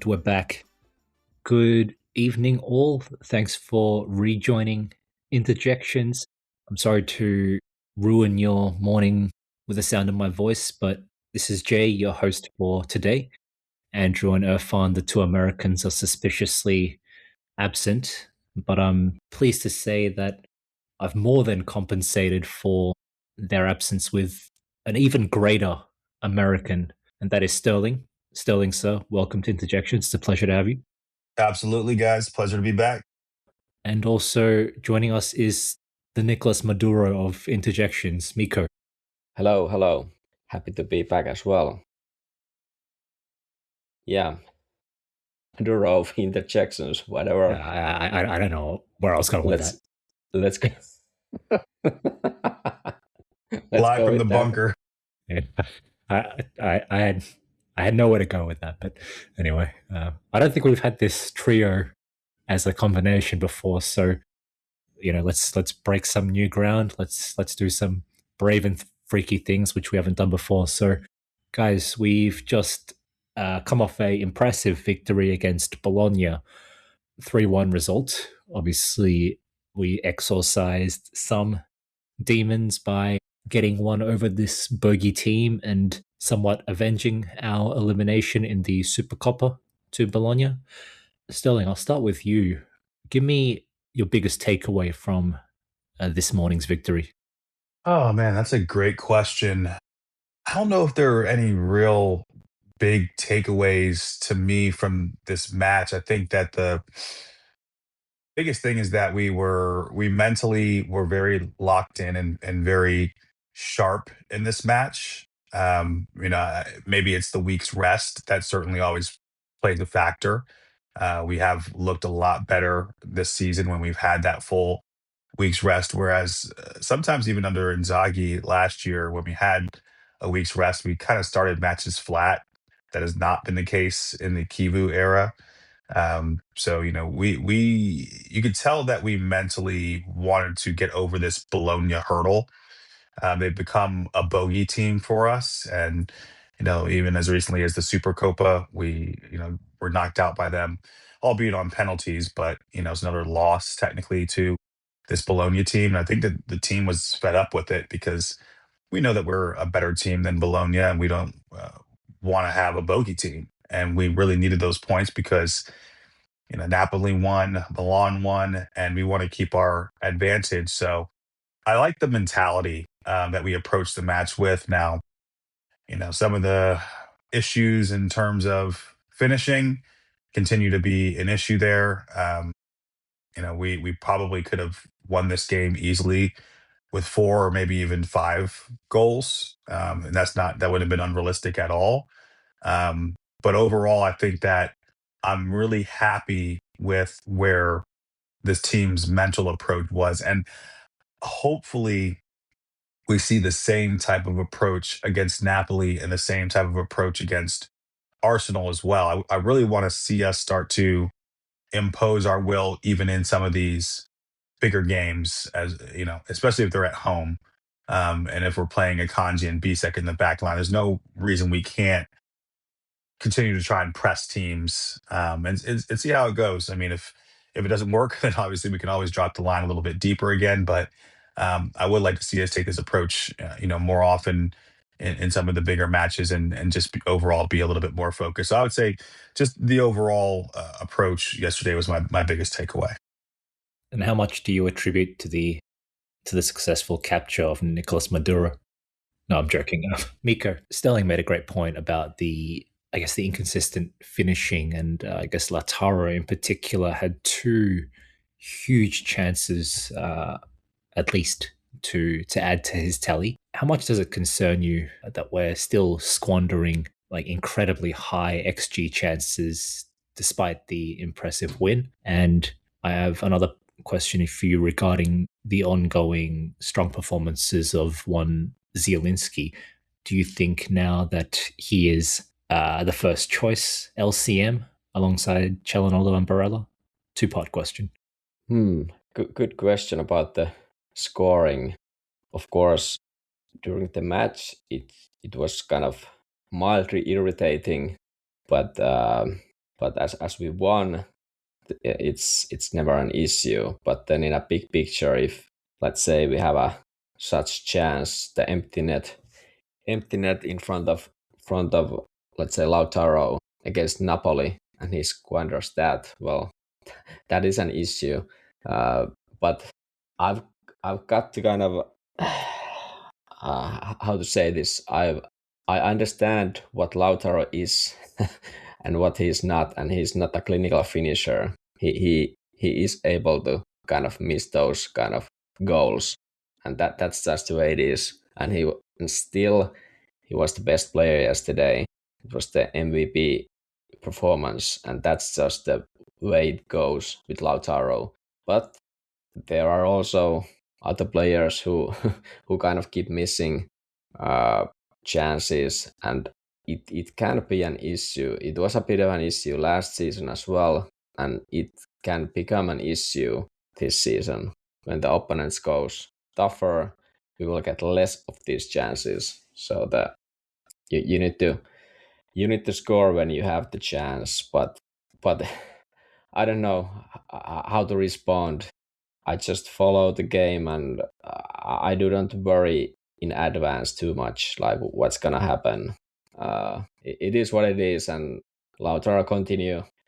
we're back. Good evening, all. Thanks for rejoining Interjections. I'm sorry to ruin your morning with the sound of my voice, but this is Jay, your host for today. Andrew and Irfan, the two Americans, are suspiciously absent, but I'm pleased to say that I've more than compensated for their absence with an even greater American, and that is Sterling. Sterling, sir, welcome to Interjections. It's a pleasure to have you. Absolutely, guys. Pleasure to be back. And also joining us is the Nicholas Maduro of Interjections, Mikko. Hello, hello. Happy to be back as well. Yeah. Maduro of Interjections, whatever. I don't know where I was going with that. Let's go. Live from the with that. bunker. Yeah. I had nowhere to go with that, but anyway, I don't think we've had this trio as a combination before, so let's break some new ground. Let's do some brave and freaky things which we haven't done before. So, guys, we've just come off a impressive victory against Bologna, 3-1 result. Obviously, we exorcised some demons by getting one over this bogey team and somewhat avenging our elimination in the Supercoppa to Bologna. Sterling, I'll start with you. Give me your biggest takeaway from this morning's victory. Oh, man, that's a great question. I don't know if there are any real big takeaways to me from this match. I think that the biggest thing is that we mentally were very locked in and very sharp in this match. Maybe it's the week's rest that certainly always plays a factor. We have looked a lot better this season when we've had that full week's rest, whereas sometimes even under Inzaghi last year when we had a week's rest, we kind of started matches flat. That has not been the case in the Kivu era. So we you could tell that we mentally wanted to get over this Bologna hurdle. They've become a bogey team for us, and even as recently as the Supercopa, we were knocked out by them, albeit on penalties. But it's another loss technically to this Bologna team. And I think that the team was fed up with it because we know that we're a better team than Bologna, and we don't want to have a bogey team. And we really needed those points because Napoli won, Milan won, and we want to keep our advantage. So I like the mentality that we approached the match with. Now, some of the issues in terms of finishing continue to be an issue there. We probably could have won this game easily with 4 or maybe even 5 goals, and that would have been unrealistic at all. But overall, I think that I'm really happy with where this team's mental approach was, and hopefully we see the same type of approach against Napoli and the same type of approach against Arsenal as well. I really want to see us start to impose our will even in some of these bigger games, as especially if they're at home. And if we're playing Akanji and Bisek in the back line, there's no reason we can't continue to try and press teams, and see how it goes. I mean, if it doesn't work, then obviously we can always drop the line a little bit deeper again. But I would like to see us take this approach, more often in some of the bigger matches, and just overall be a little bit more focused. So I would say just the overall approach yesterday was my biggest takeaway. And how much do you attribute to the successful capture of Nicholas Maduro? No, I'm joking. Mikko, Sterling made a great point about the inconsistent finishing, and I guess Lautaro in particular had 2 huge chances, at least to add to his tally. How much does it concern you that we're still squandering like incredibly high XG chances despite the impressive win? And I have another question for you regarding the ongoing strong performances of one Zielinski. Do you think now that he is the first choice LCM alongside Çalhanoğlu and Barella? 2-part question. Good question about the scoring. Of course, during the match, it was kind of mildly irritating, but But as we won, it's never an issue. But then in a big picture, if let's say we have a such chance, the empty net in front of let's say Lautaro against Napoli, and he squanders that, well, that is an issue. But I've I've got to kind of how to say this. I understand what Lautaro is and what he's not, and he's not a clinical finisher. He is able to kind of miss those kind of goals, and that's just the way it is. And still he was the best player yesterday. It was the MVP performance, and that's just the way it goes with Lautaro. But there are also other players who who kind of keep missing uh, chances, and it can be an issue. It was a bit of an issue last season as well, and it can become an issue this season. When the opponents goes tougher, we will get less of these chances. So that you need to score when you have the chance, but I don't know how to respond. I just follow the game, and I do not worry in advance too much, like what's gonna happen. It is what it is, and Lautaro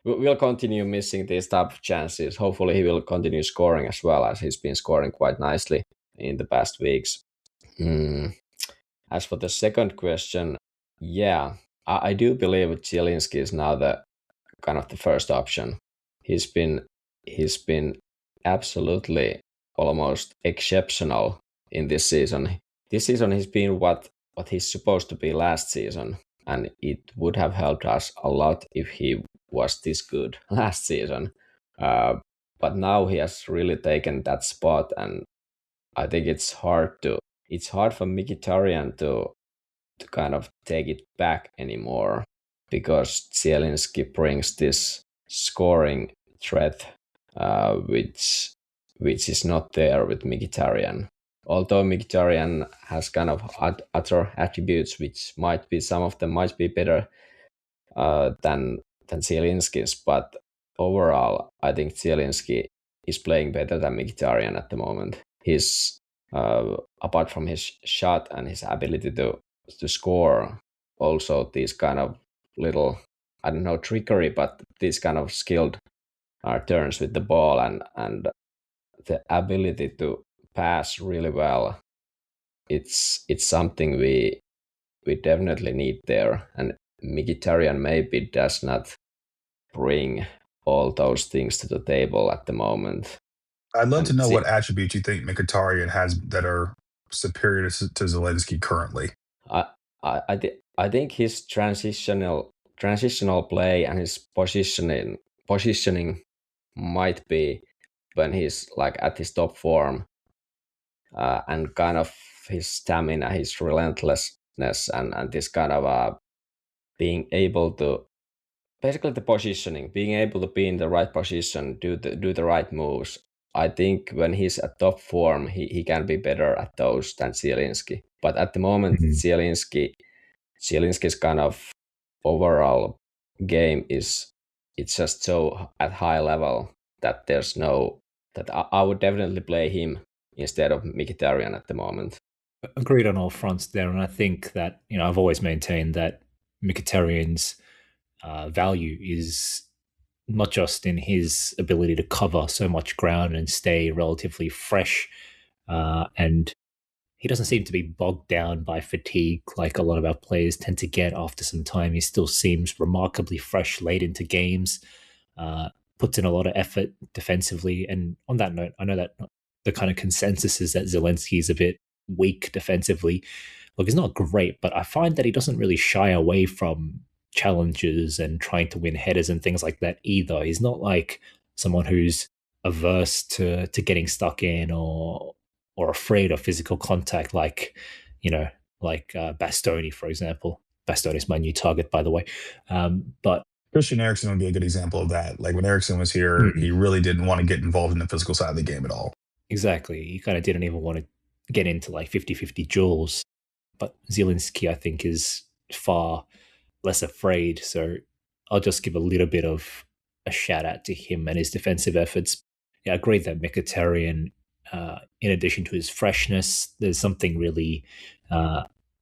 will continue missing these type of chances. Hopefully, he will continue scoring as well, as he's been scoring quite nicely in the past weeks. Mm. As for the second question, yeah, I do believe Zielinski is now the kind of the first option. He's been absolutely almost exceptional in this season. This season he's been what he's supposed to be last season, and it would have helped us a lot if he was this good last season. Uh, but now he has really taken that spot, and I think it's hard for Mkhitaryan to kind of take it back anymore, because Zielinski brings this scoring threat, which is not there with Mkhitaryan. Although Mkhitaryan has kind of other attributes, which might be, some of them might be better than Zielinski's, but overall, I think Zielinski is playing better than Mkhitaryan at the moment. He's apart from his shot and his ability to score, also these kind of little, I don't know, trickery, but these kind of skilled turns with the ball, and the ability to pass really well. It's something we definitely need there, and Mkhitaryan maybe does not bring all those things to the table at the moment. I'd love to And know what attributes you think Mkhitaryan has that are superior to Zelensky currently. I I think his transitional play and his positioning might be when he's like at his top form, and kind of his stamina, his relentlessness, and this kind of being able to, basically the positioning, being able to be in the right position, do the right moves. I think when he's at top form, he can be better at those than Zielinski. But at the moment, Mhm. Zielinski's kind of overall game is, it's just so at high level that there's no, that I would definitely play him instead of Mkhitaryan at the moment. Agreed on all fronts there, and I think that I've always maintained that Mkhitaryan's value is not just in his ability to cover so much ground and stay relatively fresh, and he doesn't seem to be bogged down by fatigue like a lot of our players tend to get after some time. He still seems remarkably fresh late into games, uh, puts in a lot of effort defensively. And on that note, I know that the kind of consensus is that Zelensky is a bit weak defensively. Look, he's not great, but I find that he doesn't really shy away from challenges and trying to win headers and things like that either. He's not like someone who's averse to getting stuck in or afraid of physical contact, you know, Bastoni, for example. Bastoni is my new target, by the way. But Christian Eriksen would be a good example of that. Like when Eriksen was here, he really didn't want to get involved in the physical side of the game at all. exactly, he kind of didn't even want to get into like 50-50 duels. But Zielinski, I think, is far less afraid. So I'll just give a little bit of a shout out to him and his defensive efforts. Yeah, I agree that Mkhitaryan, in addition to his freshness, there's something really,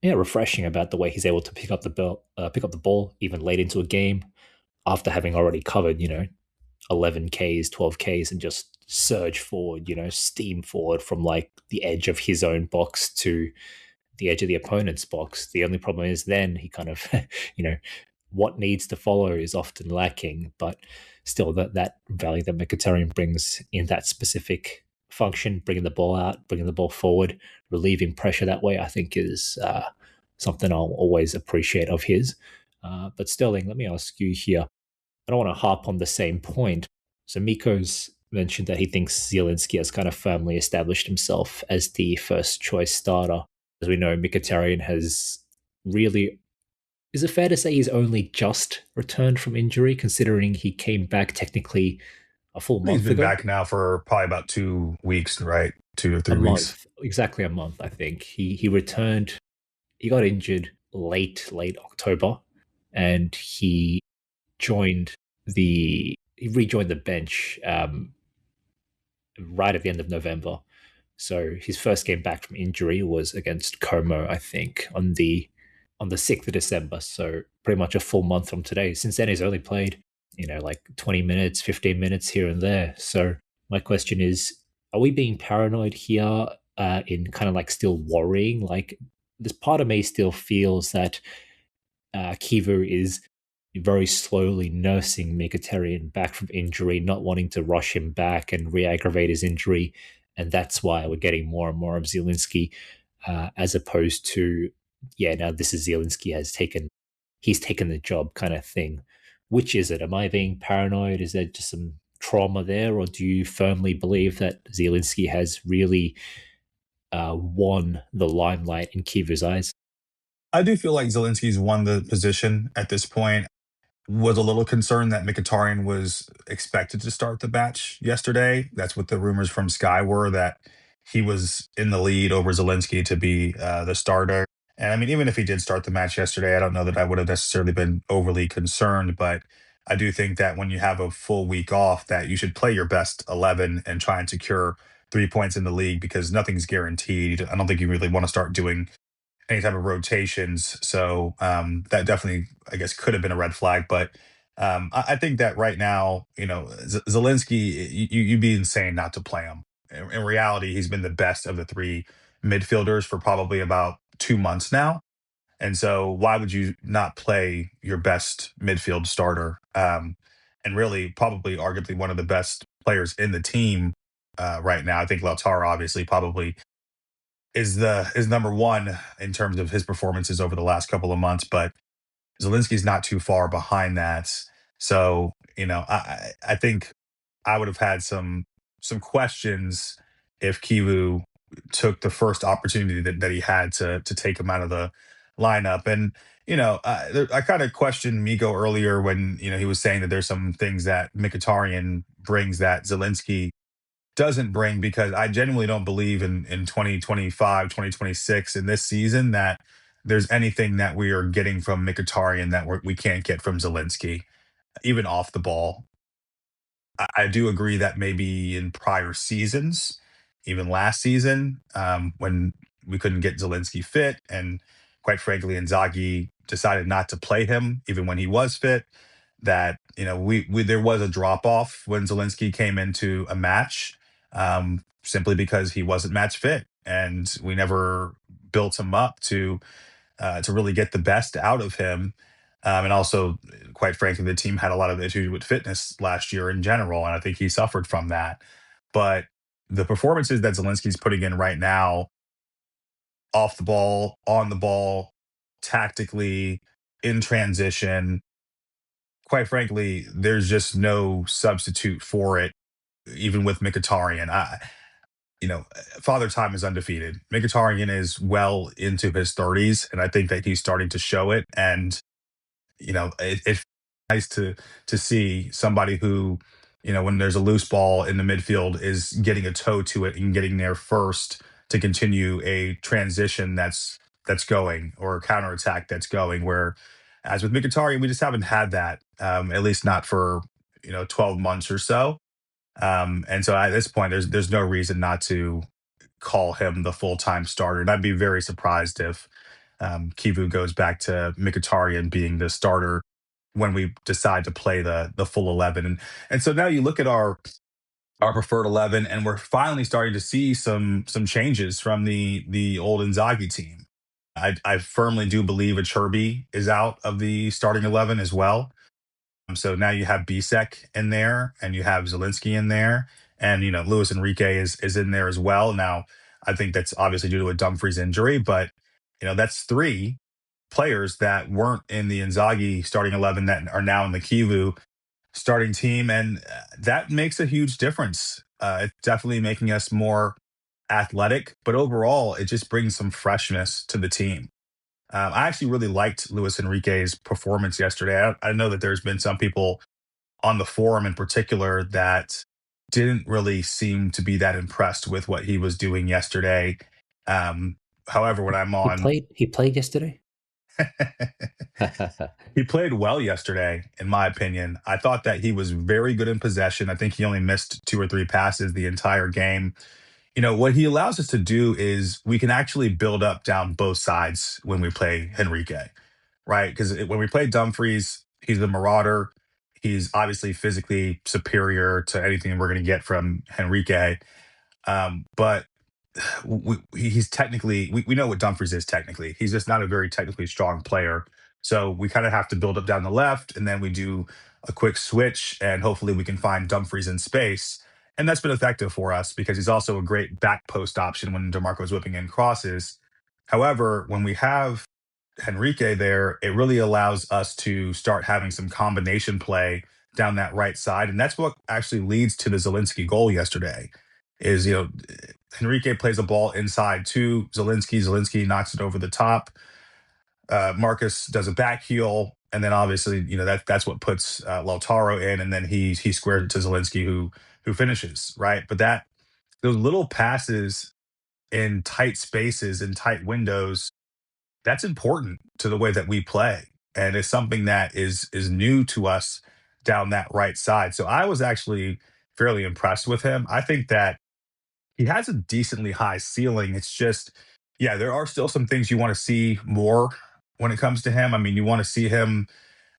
refreshing about the way he's able to pick up the ball even late into a game after having already covered, 11 Ks, 12 Ks, and just surge forward, steam forward from like the edge of his own box to the edge of the opponent's box. The only problem is then he kind of, you know, what needs to follow is often lacking, but still that value that Mkhitaryan brings in that specific function, bringing the ball out, bringing the ball forward, relieving pressure that way, I think is something I'll always appreciate of his. But Sterling, let me ask you here. I don't want to harp on the same point. So Mikko's mentioned that he thinks Zielinski has kind of firmly established himself as the first choice starter. As we know, Mkhitaryan has really. Is it fair to say he's only just returned from injury, considering he came back technically a full He's month been ago? back now for probably about 2 weeks, right? 2 or 3 weeks. Exactly a month, I think. He returned. He got injured late October, and joined he rejoined the bench right at the end of November. So his first game back from injury was against Como, I think, on the 6th of December. So pretty much a full month from today. Since then, he's only played, like 20 minutes, 15 minutes here and there. So my question is, are we being paranoid here in kind of like still worrying? Like, this part of me still feels that Kivu is very slowly nursing Mkhitaryan back from injury, not wanting to rush him back and re-aggravate his injury, and that's why we're getting more and more of Zielinski, as opposed to, yeah, now this is Zielinski he's taken the job kind of thing. Which is it? Am I being paranoid? Is there just some trauma there, or do you firmly believe that Zielinski has really won the limelight in Kivu's eyes? I do feel like Zelensky's won the position at this point. Was a little concerned that Mkhitaryan was expected to start the match yesterday. That's what the rumors from Sky were, that he was in the lead over Zelensky to be the starter. And I mean, even if he did start the match yesterday, I don't know that I would have necessarily been overly concerned. But I do think that when you have a full week off, that you should play your best 11 and try and secure 3 points in the league, because nothing's guaranteed. I don't think you really want to start doing any type of rotations. So that definitely, I guess, could have been a red flag. But I think that right now, Zelensky, you'd be insane not to play him. In reality, he's been the best of the three midfielders for probably about 2 months now. And so why would you not play your best midfield starter? And really, probably arguably one of the best players in the team right now. I think Lautaro obviously probably is number one in terms of his performances over the last couple of months, but Zelensky's not too far behind that. So, I think I would have had some questions if Kivu took the first opportunity that he had to take him out of the lineup. And I kind of questioned Miko earlier when he was saying that there's some things that Mkhitaryan brings that Zelensky doesn't bring, because I genuinely don't believe in 2025, 2026 in this season that there's anything that we are getting from Mkhitaryan that we can't get from Zelensky, even off the ball. I do agree that maybe in prior seasons, even last season, when we couldn't get Zelensky fit, and quite frankly, Inzaghi decided not to play him even when he was fit, that we there was a drop off when Zelensky came into a match, simply because he wasn't match fit, and we never built him up to really get the best out of him. And also, quite frankly, the team had a lot of issues with fitness last year in general, and I think he suffered from that. But the performances that Zelensky's putting in right now, off the ball, on the ball, tactically, in transition, quite frankly, there's just no substitute for it, even with Mkhitaryan. You know, Father Time is undefeated. Mkhitaryan is well into his 30s, and I think that he's starting to show it. And it's nice to see somebody who, when there's a loose ball in the midfield, is getting a toe to it and getting there first to continue a transition that's going, or a counterattack that's going, where As with Mkhitaryan, we just haven't had that, at least not for 12 months or so. And so at this point, there's no reason not to call him the full time starter. And I'd be very surprised if Kivu goes back to Mkhitaryan being the starter when we decide to play the full 11. And so now you look at our preferred 11, and we're finally starting to see some changes from the old Inzaghi team. I firmly do believe a Cherby is out of the starting 11 as well. So now you have Bisek in there, and you have Zelensky in there, and Luis Enrique is in there as well. Now, I think that's obviously due to a Dumfries injury, but that's three players that weren't in the Inzaghi starting 11 that are now in the Kivu starting team, and that makes a huge difference. It's definitely making us more athletic, but overall, it just brings some freshness to the team. I actually really liked Luis Enrique's performance yesterday. I know that there's been some people on the forum in particular that didn't really seem to be that impressed with what he was doing yesterday. However, when I'm on, He played yesterday. he played well yesterday, in my opinion. I thought that he was very good in possession. I think he only missed 2 or 3 passes the entire game. What he allows us to do is we can actually build up down both sides when we play Henrique, right? Because when we play Dumfries, he's the marauder. He's obviously physically superior to anything we're going to get from Henrique. But he's technically, we know what Dumfries is technically. He's just not a very technically strong player. So we kind of have to build up down the left, and then we do a quick switch, and hopefully we can find Dumfries in space. And that's been effective for us because he's also a great back post option when DeMarco's whipping in crosses. However, when we have Henrique there, it really allows us to start having some combination play down that right side. And that's what actually leads to the Zelensky goal yesterday is, Henrique plays the ball inside to Zelensky. Zelensky knocks it over the top. Marcus does a back heel. And then obviously, that's what puts Lautaro in. And then he squares it to Zelensky who finishes, right? But those little passes in tight spaces, in tight windows, that's important to the way that we play, and it's something that is new to us down that right side. So I was actually fairly impressed with him. I think that he has a decently high ceiling. It's just, yeah, there are still some things you want to see more when it comes to him. I mean, you want to see him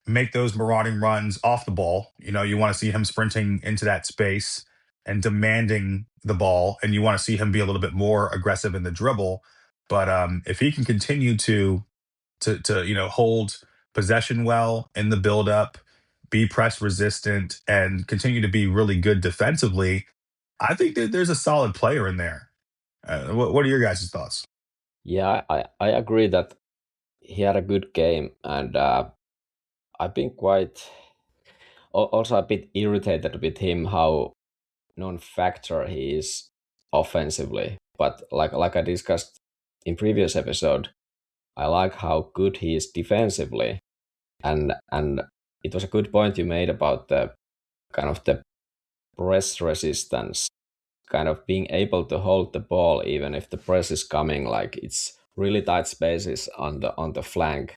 make those marauding runs off the ball. You want to see him sprinting into that space and demanding the ball, and you want to see him be a little bit more aggressive in the dribble. But if he can continue to hold possession well in the buildup, be press resistant, and continue to be really good defensively, I think that there's a solid player in there. What are your guys' thoughts? Yeah, I agree that he had a good game, and I've been quite also a bit irritated with him how non-factor he is offensively. But like I discussed in previous episode, I like how good he is defensively, and it was a good point you made about the kind of the press resistance, kind of being able to hold the ball even if the press is coming, like it's really tight spaces on the flank,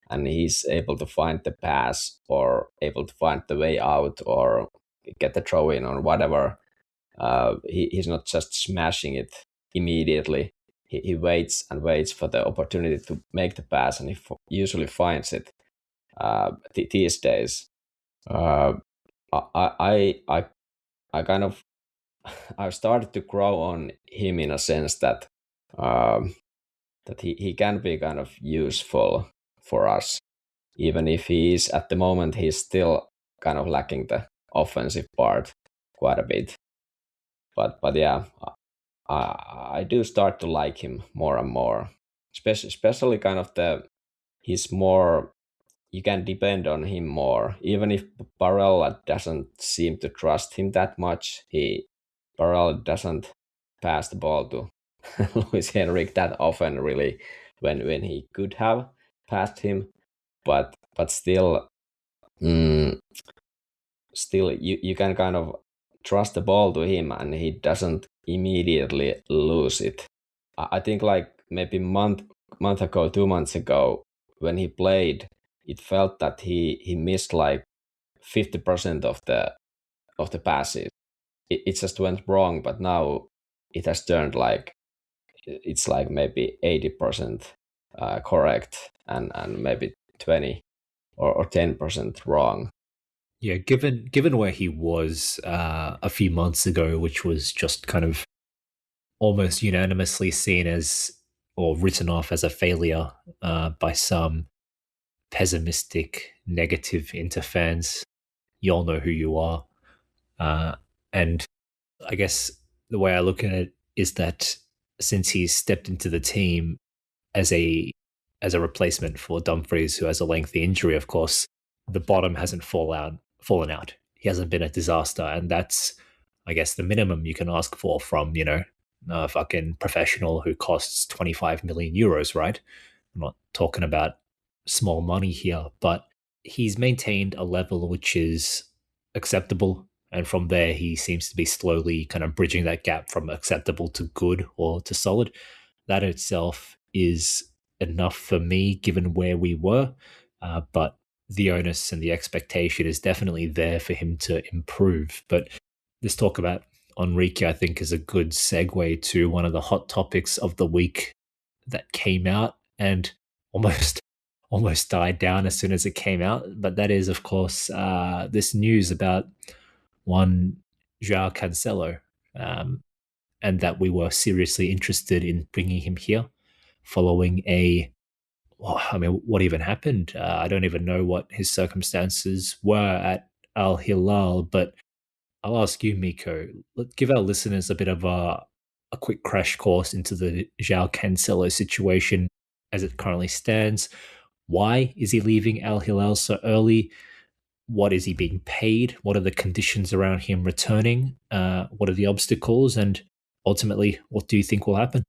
and he's able to find the pass or able to find the way out or get the throw in or whatever. He's not just smashing it immediately. He waits and waits for the opportunity to make the pass, and he usually finds it. These days, uh, I kind of I've started to grow on him in a sense that that he can be kind of useful for us, even if he is at the moment he's still kind of lacking the offensive part quite a bit. But yeah, I do start to like him more and more, especially kind of he's more, you can depend on him more, even if Barella doesn't seem to trust him that much. Barella doesn't pass the ball to Luis Henrique that often, really, when he could have passed him, but still, mm, still you can kind of trust the ball to him, and he doesn't immediately lose it. I think like maybe month ago, 2 months ago, when he played, it felt that he missed like 50% of the passes. It just went wrong, but now it has turned like it's like maybe 80% correct and maybe 20 or 10% wrong. Yeah, given where he was a few months ago, which was just kind of almost unanimously seen as or written off as a failure by some pessimistic, negative Inter fans. You all know who you are, and I guess the way I look at it is that since he's stepped into the team as a replacement for Dumfries, who has a lengthy injury, of course, the bottom hasn't fallen out. He hasn't been a disaster, and that's, I guess, the minimum you can ask for from a fucking professional who costs 25 million euros, right? I'm not talking about small money here, but he's maintained a level which is acceptable. And from there, he seems to be slowly kind of bridging that gap from acceptable to good or to solid. That itself is enough for me, given where we were. But the onus and the expectation is definitely there for him to improve. But this talk about Enrique, I think, is a good segue to one of the hot topics of the week that came out and almost died down as soon as it came out. But that is, of course, this news about one Joao Cancelo, and that we were seriously interested in bringing him here following what even happened? I don't even know what his circumstances were at Al Hilal, but I'll ask you, Mikko. Give our listeners a bit of a quick crash course into the Joao Cancelo situation as it currently stands. Why is he leaving Al Hilal so early? What is he being paid? What are the conditions around him returning? What are the obstacles? And ultimately, what do you think will happen?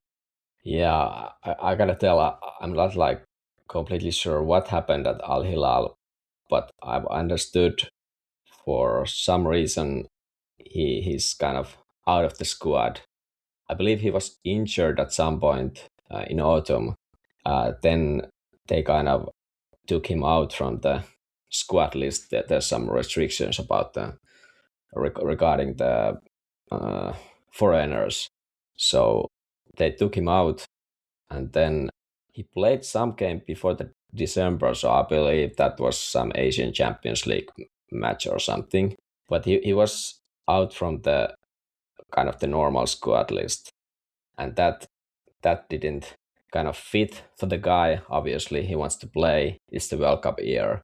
Yeah, I gotta tell, I'm not like completely sure what happened at Al Hilal, but I've understood for some reason he's kind of out of the squad. I believe he was injured at some point in autumn. Then they kind of took him out from the squad list. There's some restrictions about regarding the foreigners, so they took him out, and then he played some game before the December. So I believe that was some Asian Champions League match or something. But he was out from the kind of the normal squad list, and that didn't kind of fit for the guy. Obviously, he wants to play. It's the World Cup year,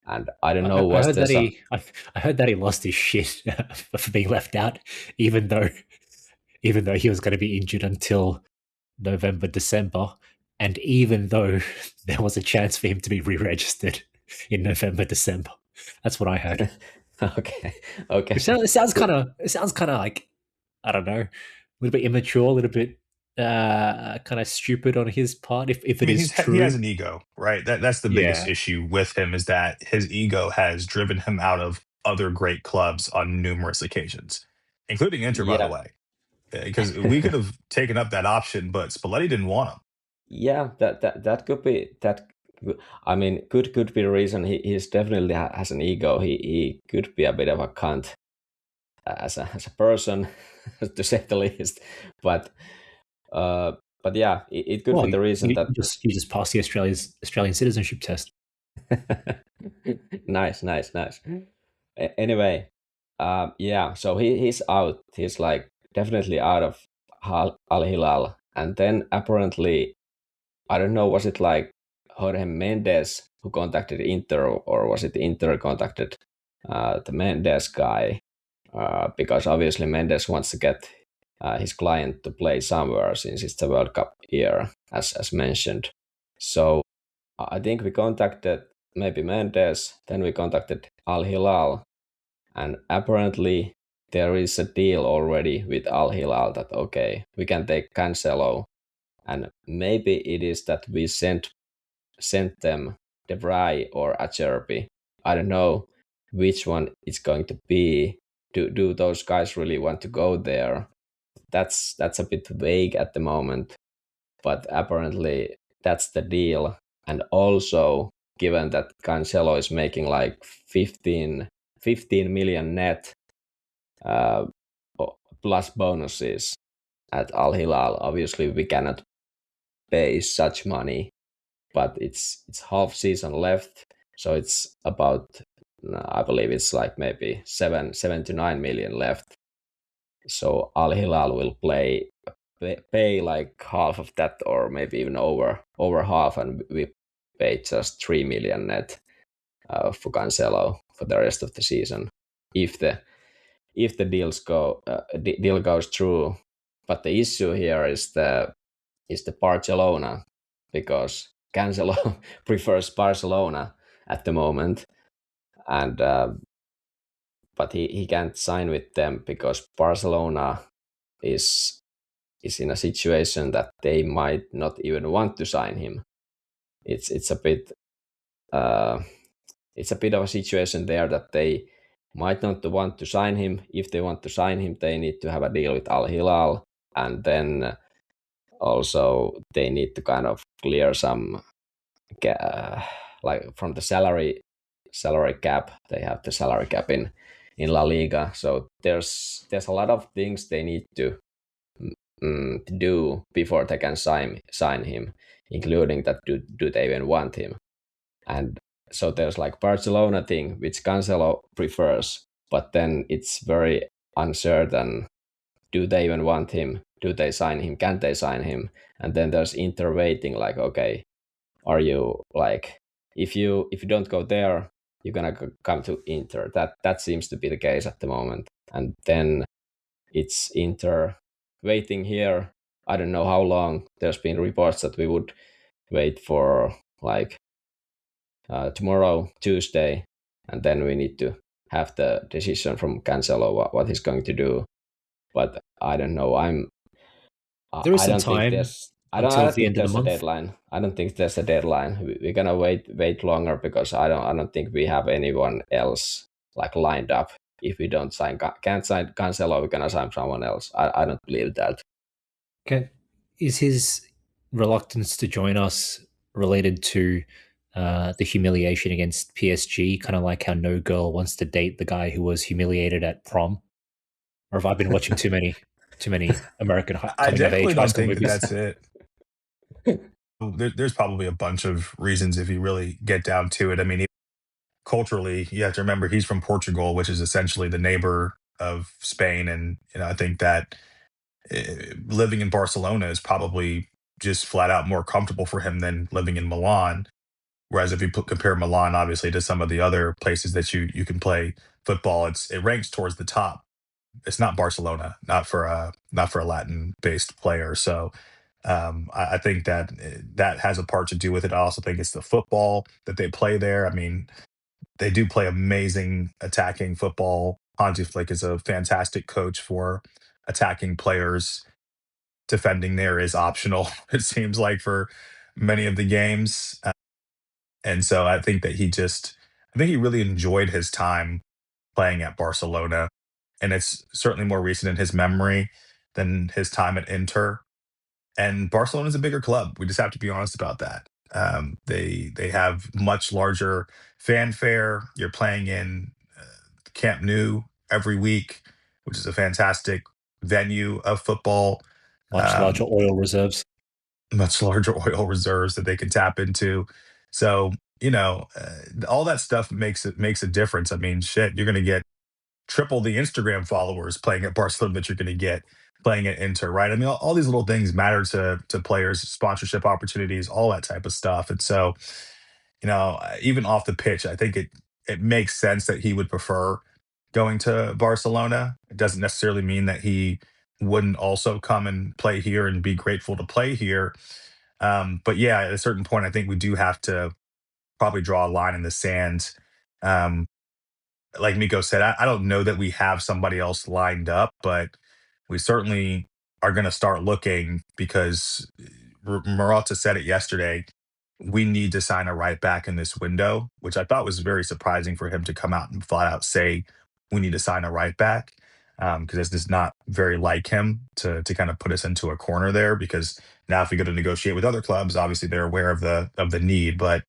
and I don't know. I Was heard there that some? I heard that he lost his shit for being left out, even though he was going to be injured until November, December, and even though there was a chance for him to be re-registered in November, December. That's what I heard. Okay, okay. It sounds kind of like, I don't know, a little bit immature, a little bit kind of stupid on his part. If I it mean, is he has true, an ego, right? That's the biggest yeah. issue with him is that his ego has driven him out of other great clubs on numerous occasions, including Inter, by the Yeah. way. Because we could have taken up that option, but Spalletti didn't want him. Yeah, that could be that. I mean, could be the reason. He's definitely has an ego. He could be a bit of a cunt as a person, to say the least. But uh, but yeah, it could Well, be the reason that. you just passed the Australian citizenship test. Nice, nice, nice. Anyway, yeah. So he's out. He's like definitely out of Al Hilal, and then apparently I don't know, was it like Jorge Mendes who contacted Inter, or was it Inter contacted the Mendes guy? Because obviously Mendes wants to get his client to play somewhere since it's the World Cup year, as mentioned. So I think we contacted maybe Mendes, then we contacted Al Hilal, and apparently there is a deal already with Al Hilal that okay, we can take Cancelo, and maybe it is that we sent them De Vrij or Acerbi. I don't know which one it's going to be. Do those guys really want to go there? That's a bit vague at the moment, but apparently that's the deal. And also given that Cancelo is making like 15 million net plus bonuses at Al Hilal. Obviously, we cannot pay such money, but it's half season left, so it's about I believe it's like maybe 7 to 9 million left. So Al Hilal will pay like half of that, or maybe even over half, and we pay just 3 million net for Cancelo for the rest of the season if the deal goes through. But the issue here is the Barcelona, because Cancelo prefers Barcelona at the moment, and but he can't sign with them because Barcelona is in a situation that they might not even want to sign him. It's a bit of a situation there that they might not want to sign him. If they want to sign him, they need to have a deal with Al Hilal, and then also they need to kind of clear some like from the salary cap. They have the salary cap in La Liga, so there's a lot of things they need to do before they can sign him, including that do they even want him. And so there's like Barcelona thing, which Cancelo prefers, but then it's very uncertain. Do they even want him? Do they sign him? Can they sign him? And then there's Inter waiting, like, okay, are you like, if you don't go there, you're gonna come to Inter. That seems to be the case at the moment. And then it's Inter waiting here. I don't know how long. There's been reports that we would wait for like tomorrow, Tuesday, and then we need to have the decision from Cancelo what he's going to do. But I don't know. There is I some don't think time there's. I until don't the think end of the there's a month. deadline. I don't think there's a deadline. We're gonna wait longer because I don't think we have anyone else like lined up. If we can't sign Cancelo, we're gonna sign someone else. I don't believe that. Okay. Is his reluctance to join us related to the humiliation against PSG, kind of like how no girl wants to date the guy who was humiliated at prom? Or have I been watching too many American I coming of age definitely high don't school think that movies? that's it. There's probably a bunch of reasons if you really get down to it. I mean, culturally, you have to remember he's from Portugal, which is essentially the neighbor of Spain, and I think that living in Barcelona is probably just flat out more comfortable for him than living in Milan. Whereas if you compare Milan, obviously, to some of the other places that you can play football, it ranks towards the top. It's not Barcelona, not for a Latin based player. So I think that that has a part to do with it. I also think it's the football that they play there. I mean, they do play amazing attacking football. Hansi Flick is a fantastic coach for attacking players. Defending there is optional, it seems like, for many of the games. And so I think he really enjoyed his time playing at Barcelona. And it's certainly more recent in his memory than his time at Inter. And Barcelona's a bigger club. We just have to be honest about that. They have much larger fanfare. You're playing in Camp Nou every week, which is a fantastic venue of football. Much larger oil reserves. Much larger oil reserves that they can tap into. So all that stuff makes a difference. I mean, shit, you're going to get triple the Instagram followers playing at Barcelona that you're going to get playing at Inter, right? I mean, all these little things matter to players, sponsorship opportunities, all that type of stuff. And so, even off the pitch, I think it makes sense that he would prefer going to Barcelona. It doesn't necessarily mean that he wouldn't also come and play here and be grateful to play here. But yeah, at a certain point, I think we do have to probably draw a line in the sand. Um, like Mikko said, I don't know that we have somebody else lined up, but we certainly are going to start looking because Murata said it yesterday. We need to sign a right back in this window, which I thought was very surprising for him to come out and flat out say we need to sign a right back, because it's just not very like him to kind of put us into a corner there. Because now if we go to negotiate with other clubs, obviously they're aware of the need, but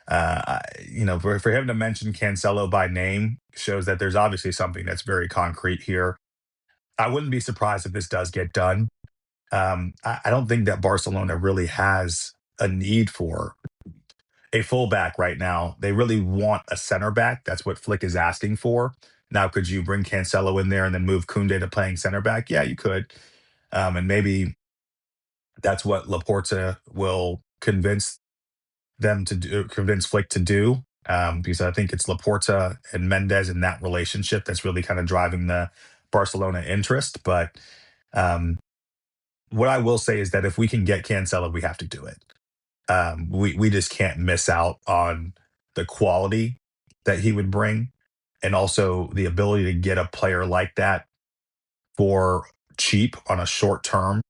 For him to mention Cancelo by name shows that there's obviously something that's very concrete here. I wouldn't be surprised if this does get done. I don't think that Barcelona really has a need for a fullback right now. They really want a center back. That's what Flick is asking for. Now, could you bring Cancelo in there and then move Kunde to playing center back? Yeah, you could. And maybe that's what Laporta will convince Flick to do. Because I think it's Laporta and Mendes in that relationship that's really kind of driving the Barcelona interest. But um, what I will say is that if we can get Cancelo, we have to do it. We just can't miss out on the quality that he would bring, and also the ability to get a player like that for cheap on a short term.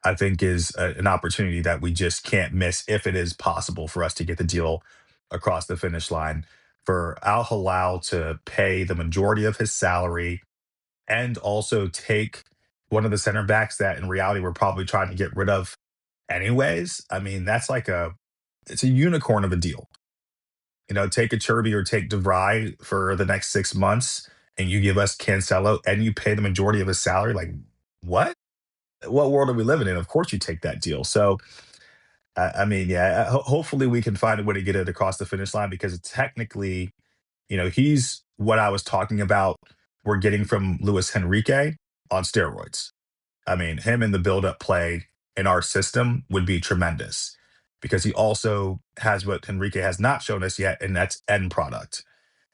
I think is an opportunity that we just can't miss if it is possible for us to get the deal across the finish line. For Al Hilal to pay the majority of his salary and also take one of the center backs that in reality we're probably trying to get rid of anyways. I mean, that's like it's a unicorn of a deal. Take a Cherby or take DeVry for the next 6 months, and you give us Cancelo and you pay the majority of his salary. Like, what? What world are we living in? Of course, you take that deal. So, I mean, yeah. Hopefully, we can find a way to get it across the finish line because technically, he's what I was talking about. We're getting from Luis Henrique on steroids. I mean, him in the build-up play in our system would be tremendous because he also has what Henrique has not shown us yet, and that's end product.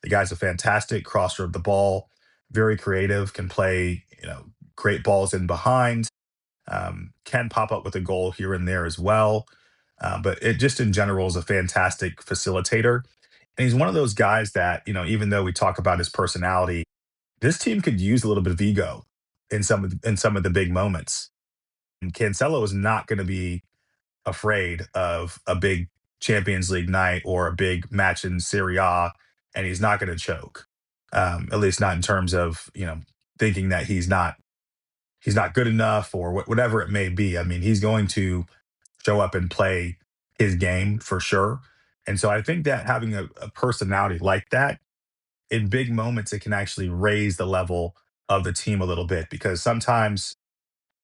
The guy's a fantastic crosser of the ball, very creative, can play, great balls in behind, can pop up with a goal here and there as well. But it just in general is a fantastic facilitator. And he's one of those guys that, even though we talk about his personality, this team could use a little bit of ego in some of the big moments. And Cancelo is not going to be afraid of a big Champions League night or a big match in Serie A, and he's not going to choke. At least not in terms of thinking that he's not good enough or whatever it may be. I mean, he's going to show up and play his game for sure. And so I think that having a personality like that in big moments, it can actually raise the level of the team a little bit because sometimes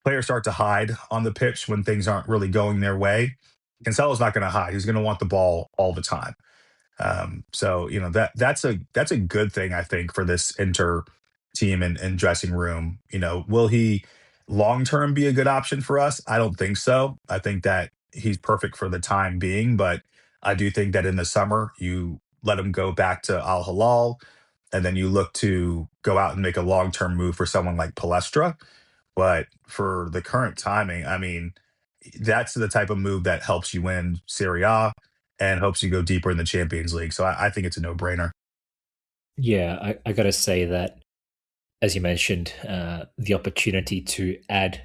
players start to hide on the pitch when things aren't really going their way. Cancelo's not going to hide. He's going to want the ball all the time. So that's a good thing I think for this Inter team and dressing room. Will he long term be a good option for us? I don't think so. I think that he's perfect for the time being, but I do think that in the summer you let him go back to Al Hilal, and then you look to go out and make a long term move for someone like Palestra. But for the current timing, I mean, that's the type of move that helps you win Serie A and helps you go deeper in the Champions League. So I think it's a no-brainer. Yeah, I got to say that, as you mentioned, the opportunity to add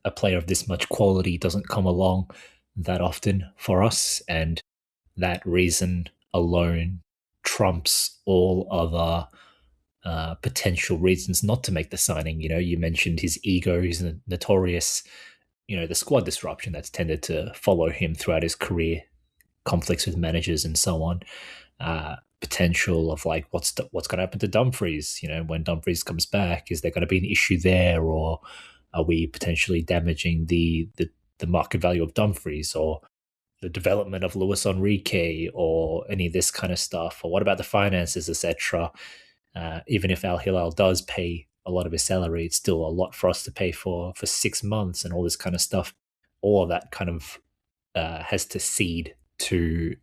a player of this much quality doesn't come along that often for us. And that reason alone trumps all other potential reasons not to make the signing. You mentioned his ego. He's notorious, the squad disruption that's tended to follow him throughout his career, conflicts with managers and so on. Potential of like what's going to happen to Dumfries? When Dumfries comes back, is there going to be an issue there, or are we potentially damaging the market value of Dumfries, or the development of Luis Enrique, or any of this kind of stuff? Or what about the finances, etc.? Even if Al Hilal does pay a lot of his salary, it's still a lot for us to pay for 6 months and all this kind of stuff. All of that kind of has to cede to,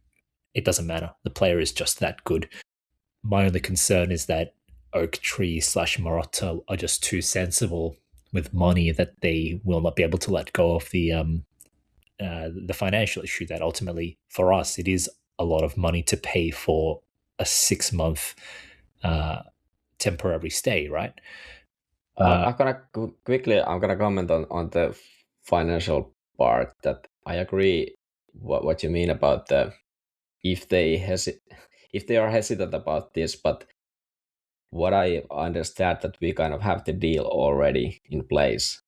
it doesn't matter. The player is just that good. My only concern is that Oak Tree / Marotta are just too sensible with money that they will not be able to let go of the financial issue that ultimately for us it is a lot of money to pay for a 6-month temporary stay, right? I'm gonna quickly. I'm gonna comment on the financial part. That I agree what you mean about if they are hesitant about this, but what I understand that we kind of have the deal already in place.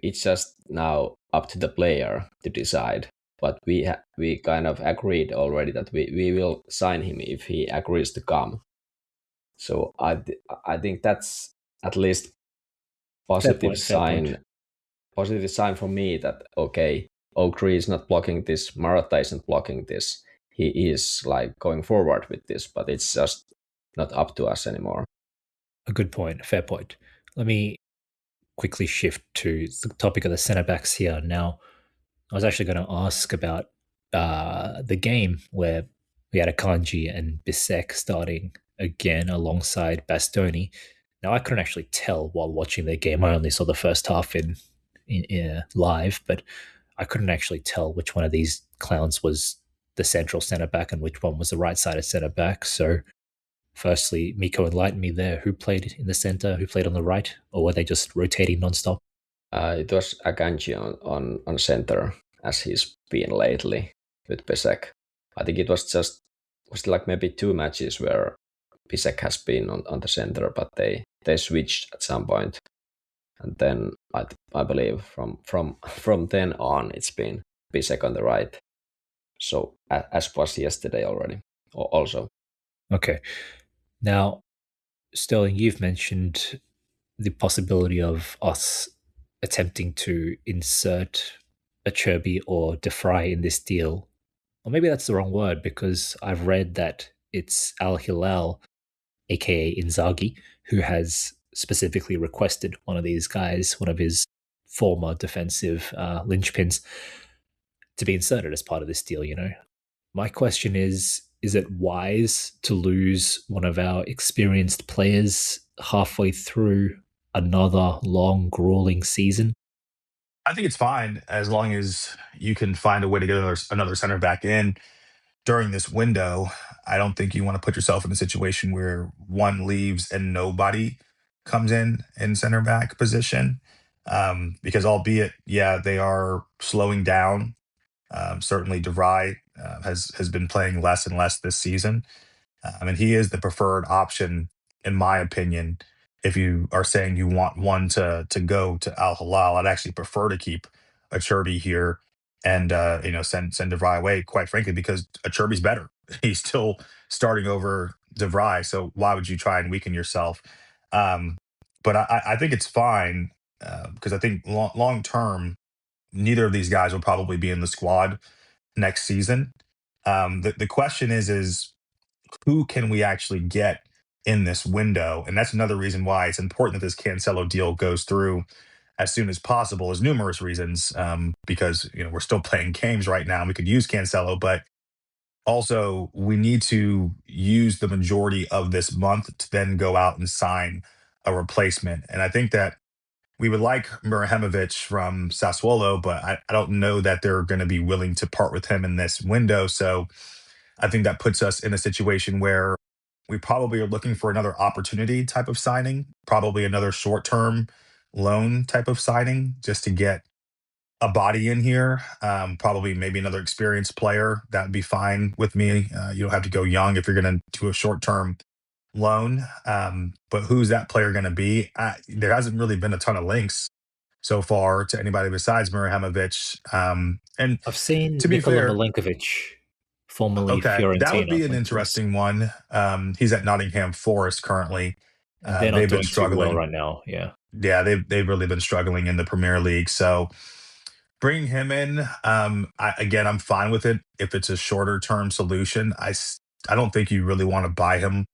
It's just now up to the player to decide but we kind of agreed already that we will sign him if he agrees to come. So I think that's at least Fair positive point. Fair point. sign positive sign for me that okay, Ogre is not blocking this, Marotta isn't blocking this. He is like going forward with this, but it's just not up to us anymore. A good point. Fair point. Let me quickly shift to the topic of the centre backs here. Now, I was actually going to ask about the game where we had Akanji and Bisek starting again alongside Bastoni. Now, I couldn't actually tell while watching the game. I only saw the first half in live, but I couldn't actually tell which one of these clowns was the central centre back and which one was the right sided centre back. So, firstly, Mikko, enlighten me there. Who played in the centre? Who played on the right? Or were they just rotating non-stop? It was Akanji on center as he's been lately with Pesek. I think it was like maybe 2 matches where Pisek has been on the center, but they switched at some point, and then I believe from then on it's been Pisek on the right. So as was yesterday already, also. Okay. Now, Sterling, you've mentioned the possibility of us attempting to insert a Cherby or DeFry in this deal. Or maybe that's the wrong word because I've read that it's Al Hilal, aka Inzaghi, who has specifically requested one of these guys, one of his former defensive linchpins, to be inserted as part of this deal, you know? My question is it wise to lose one of our experienced players halfway through another long, grueling season? I think it's fine as long as you can find a way to get another center back in during this window. I don't think you want to put yourself in a situation where one leaves and nobody comes in center back position. Because albeit, yeah, they are slowing down. Certainly, DeVry has been playing less and less this season. I mean, he is the preferred option, in my opinion. If you are saying you want one to go to Al Hilal, I'd actually prefer to keep a Cherby here and send DeVry away. Quite frankly, because a Cherby's better. He's still starting over DeVry, so why would you try and weaken yourself? Um, but I think it's fine because I think long term, neither of these guys will probably be in the squad next season. The question is who can we actually get in this window? And that's another reason why it's important that this Cancelo deal goes through as soon as possible. Is numerous reasons, because we're still playing games right now. And we could use Cancelo, but also we need to use the majority of this month to then go out and sign a replacement. And I think that we would like Murahemovic from Sassuolo, but I don't know that they're going to be willing to part with him in this window. So I think that puts us in a situation where we probably are looking for another opportunity type of signing, probably another short term loan type of signing just to get a body in here. Probably maybe another experienced player. That would be fine with me. You don't have to go young if you're going to do a short term loan. But who's that player going to be? There hasn't really been a ton of links so far to anybody besides Murahemovic. And I've seen to be Nikola fair, Milenkovic, formerly okay, that would Fiorentina, be an linked to us. interesting one. He's at Nottingham Forest currently. And they're not They've been doing too well struggling. right now. Yeah. Yeah, they've really been struggling in the Premier League. So bringing him in, again, I'm fine with it if it's a shorter term solution. I don't think you really want to buy him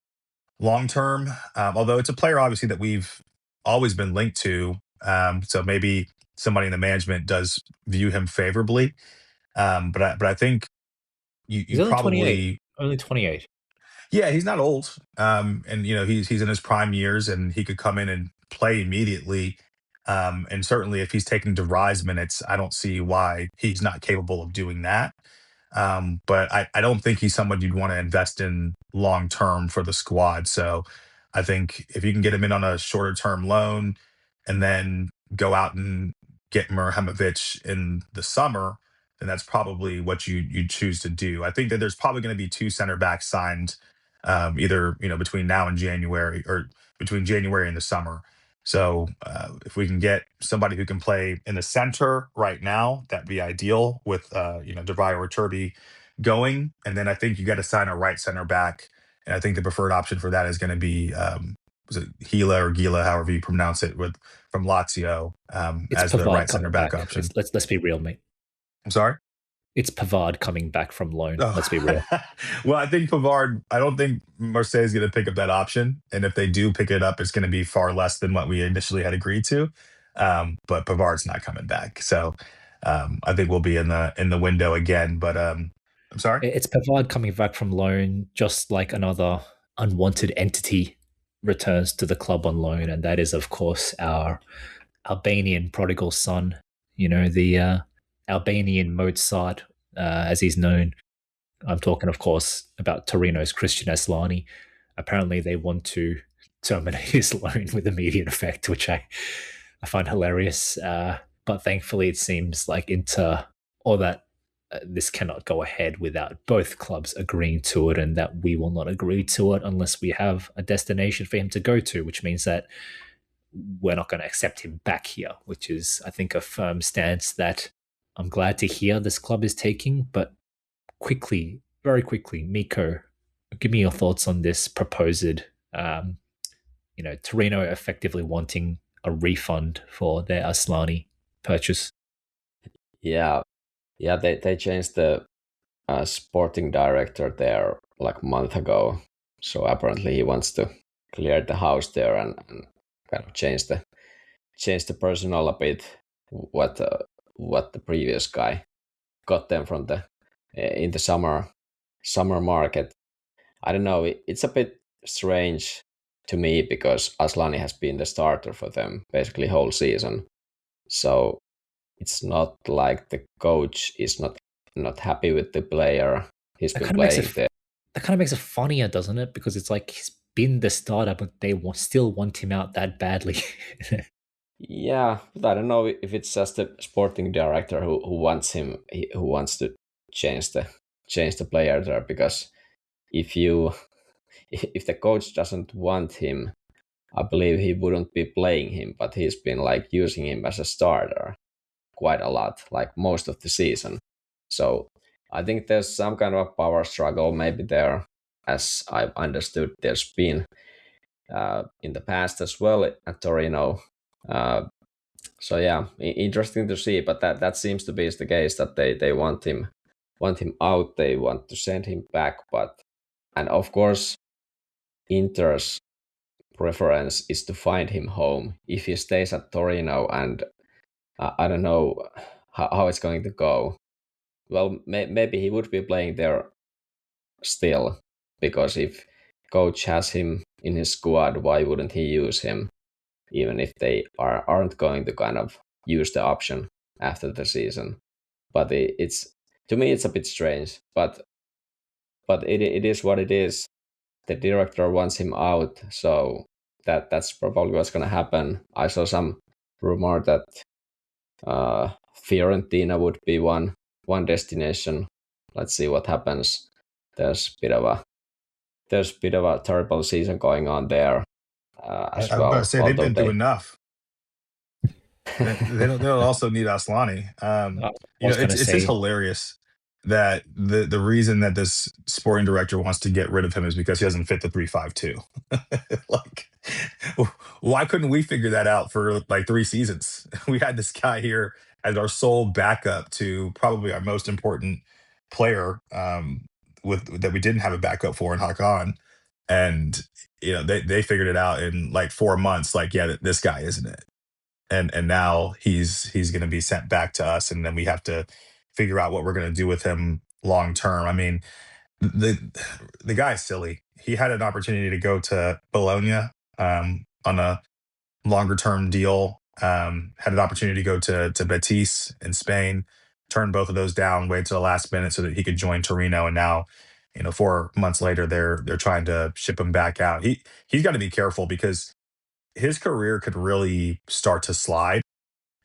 long term. Although it's a player obviously that we've always been linked to. So maybe somebody in the management does view him favorably. But I think He's you only 28. probably. Only 28. Yeah, he's not old. And he's in his prime years and he could come in and play immediately. And certainly if he's taking DeVry's minutes, I don't see why he's not capable of doing that. But I don't think he's someone you'd want to invest in long term for the squad. So I think if you can get him in on a shorter term loan and then go out and get Murahemovic in the summer, then that's probably what you choose to do. I think that there's probably going to be two center backs signed, either between now and January or between January and the summer. So if we can get somebody who can play in the center right now, that'd be ideal with Devire or Turby going. And then I think you got to sign a right center back. And I think the preferred option for that is going to be was it Gila or Gila, however you pronounce it, with from Lazio It's as the Pavard right center coming back back. option. Let's be real, mate. I'm sorry. It's Pavard coming back from loan. Oh. Let's be real. Well, I think Pavard. I don't think Marseille is going to pick up that option, and if they do pick it up, it's going to be far less than what we initially had agreed to. But Pavard's not coming back, so I think we'll be in the window again. But I'm sorry. It's Pavard coming back from loan, just like another unwanted entity returns to the club on loan, and that is, of course, our Albanian prodigal son. The Albanian Mozart, as he's known. I'm talking, of course, about Torino's Christian Aslani. Apparently, they want to terminate his loan with immediate effect, which I find hilarious. But thankfully, it seems like this cannot go ahead without both clubs agreeing to it, and that we will not agree to it unless we have a destination for him to go to, which means that we're not going to accept him back here, which is, I think, a firm stance that I'm glad to hear this club is taking. But very quickly, Mikko, give me your thoughts on this proposed, Torino effectively wanting a refund for their Aslani purchase. Yeah, they changed the sporting director there like a month ago. So apparently he wants to clear the house there and kind of change the personnel a bit. What the previous guy got them from in the summer market. I don't know. It's a bit strange to me because Aslani has been the starter for them basically whole season. So it's not like the coach is not happy with the player. He's been playing there. That kind of makes it funnier, doesn't it? Because it's like he's been the starter, but they still want him out that badly. Yeah, but I don't know if it's just the sporting director who wants him, who wants to change the player there. Because if the coach doesn't want him, I believe he wouldn't be playing him. But he's been like using him as a starter quite a lot, like most of the season. So I think there's some kind of a power struggle maybe there, as I've understood. There's been in the past as well at Torino. So yeah, interesting to see. But that seems to be the case that they want him out. They want to send him back. And of course, Inter's preference is to find him home. If he stays at Torino, and I don't know how it's going to go. Well, maybe he would be playing there still, because if coach has him in his squad, why wouldn't he use him? Even if they aren't going to kind of use the option after the season. But it's to me it's a bit strange. But it is what it is. The director wants him out, so that's probably what's going to happen. I saw some rumor that Fiorentina would be one destination. Let's see what happens. There's a bit of a terrible season going on there as I was well. about to say they've been through enough. they don't also need Aslani. It's just hilarious that the reason that this sporting director wants to get rid of him is because he doesn't fit the 3-5-2. Like, why couldn't we figure that out for like 3 seasons? We had this guy here as our sole backup to probably our most important player, that we didn't have a backup for in Hakan, and they figured it out in like 4 months. Like, yeah, this guy isn't it. And now he's going to be sent back to us, and then we have to figure out what we're going to do with him long term. I mean, the the guy's silly. He had an opportunity to go to Bologna on a longer term deal. Had an opportunity to go to Betis in Spain. Turned both of those down. Waited to the last minute so that he could join Torino, and now, 4 months later, they're trying to ship him back out. He's got to be careful because his career could really start to slide.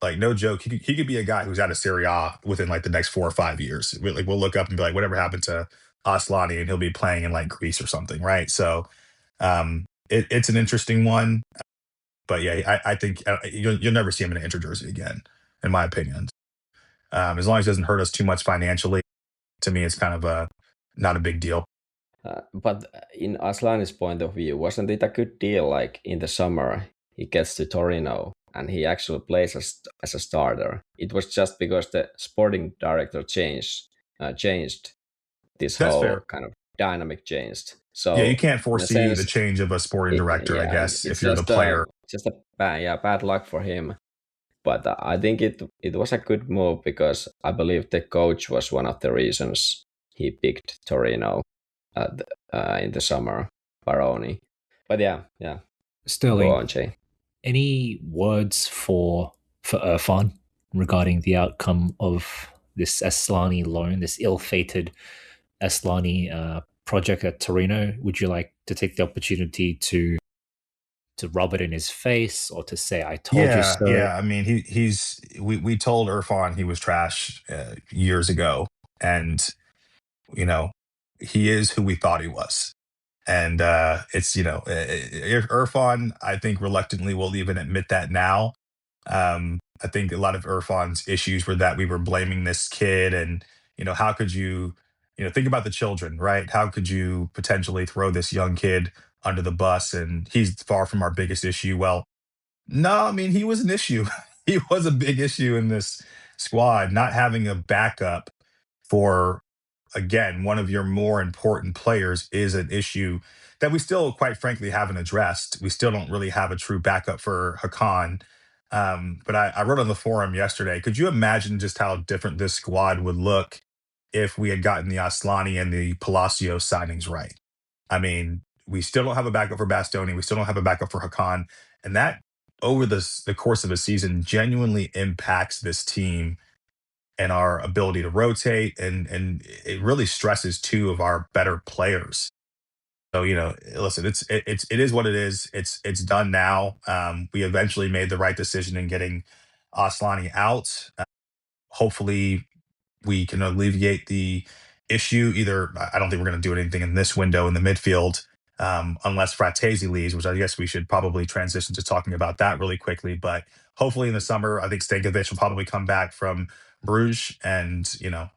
Like, no joke, he could be a guy who's out of Serie A within like the next 4 or 5 years. We'll look up and be like, whatever happened to Aslani, and he'll be playing in like Greece or something, right? So it's an interesting one. But yeah, I think you'll never see him in an Inter jersey again, in my opinion. As long as it doesn't hurt us too much financially, to me, it's kind of not a big deal. But in Aslani's point of view, wasn't it a good deal? Like in the summer, he gets to Torino and he actually plays as a starter. It was just because the sporting director changed this That's whole fair. kind of dynamic changed. Yeah, you So can't in a foresee the sense, change of a sporting director, I guess, it's if you're the player. just a bad luck for him. But I think it was a good move because I believe the coach was one of the reasons he picked Torino in the summer, Baroni. But yeah. Go Sterling, on, Jay. any words for Irfan regarding the outcome of this Aslani loan, this ill-fated Aslani project at Torino? Would you like to take the opportunity to rub it in his face or to say, "I told you Yeah, so"? yeah. I mean, we told Irfan he was trash years ago, and you know, he is who we thought he was. And it's Irfan, I think reluctantly will even admit that now. I think a lot of Irfan's issues were that we were blaming this kid, and how could you, think about the children, right? How could you potentially throw this young kid under the bus? And he's far from our biggest issue. Well, no, I mean, he was an issue. He was a big issue in this squad. Not having a backup for, again, one of your more important players is an issue that we still, quite frankly, haven't addressed. We still don't really have a true backup for Hakan. But I wrote on the forum yesterday, could you imagine just how different this squad would look if we had gotten the Aslani and the Palacios signings right? I mean, we still don't have a backup for Bastoni. We still don't have a backup for Hakan. And that, over the course of a season, genuinely impacts this team and our ability to rotate, and it really stresses two of our better players. So listen, it is what it is. It's done now. We eventually made the right decision in getting Aslani out. Hopefully, we can alleviate the issue. Either I don't think we're going to do anything in this window in the midfield, unless Fratesi leaves, which I guess we should probably transition to talking about that really quickly. But hopefully in the summer, I think Stankovic will probably come back from Bruges, and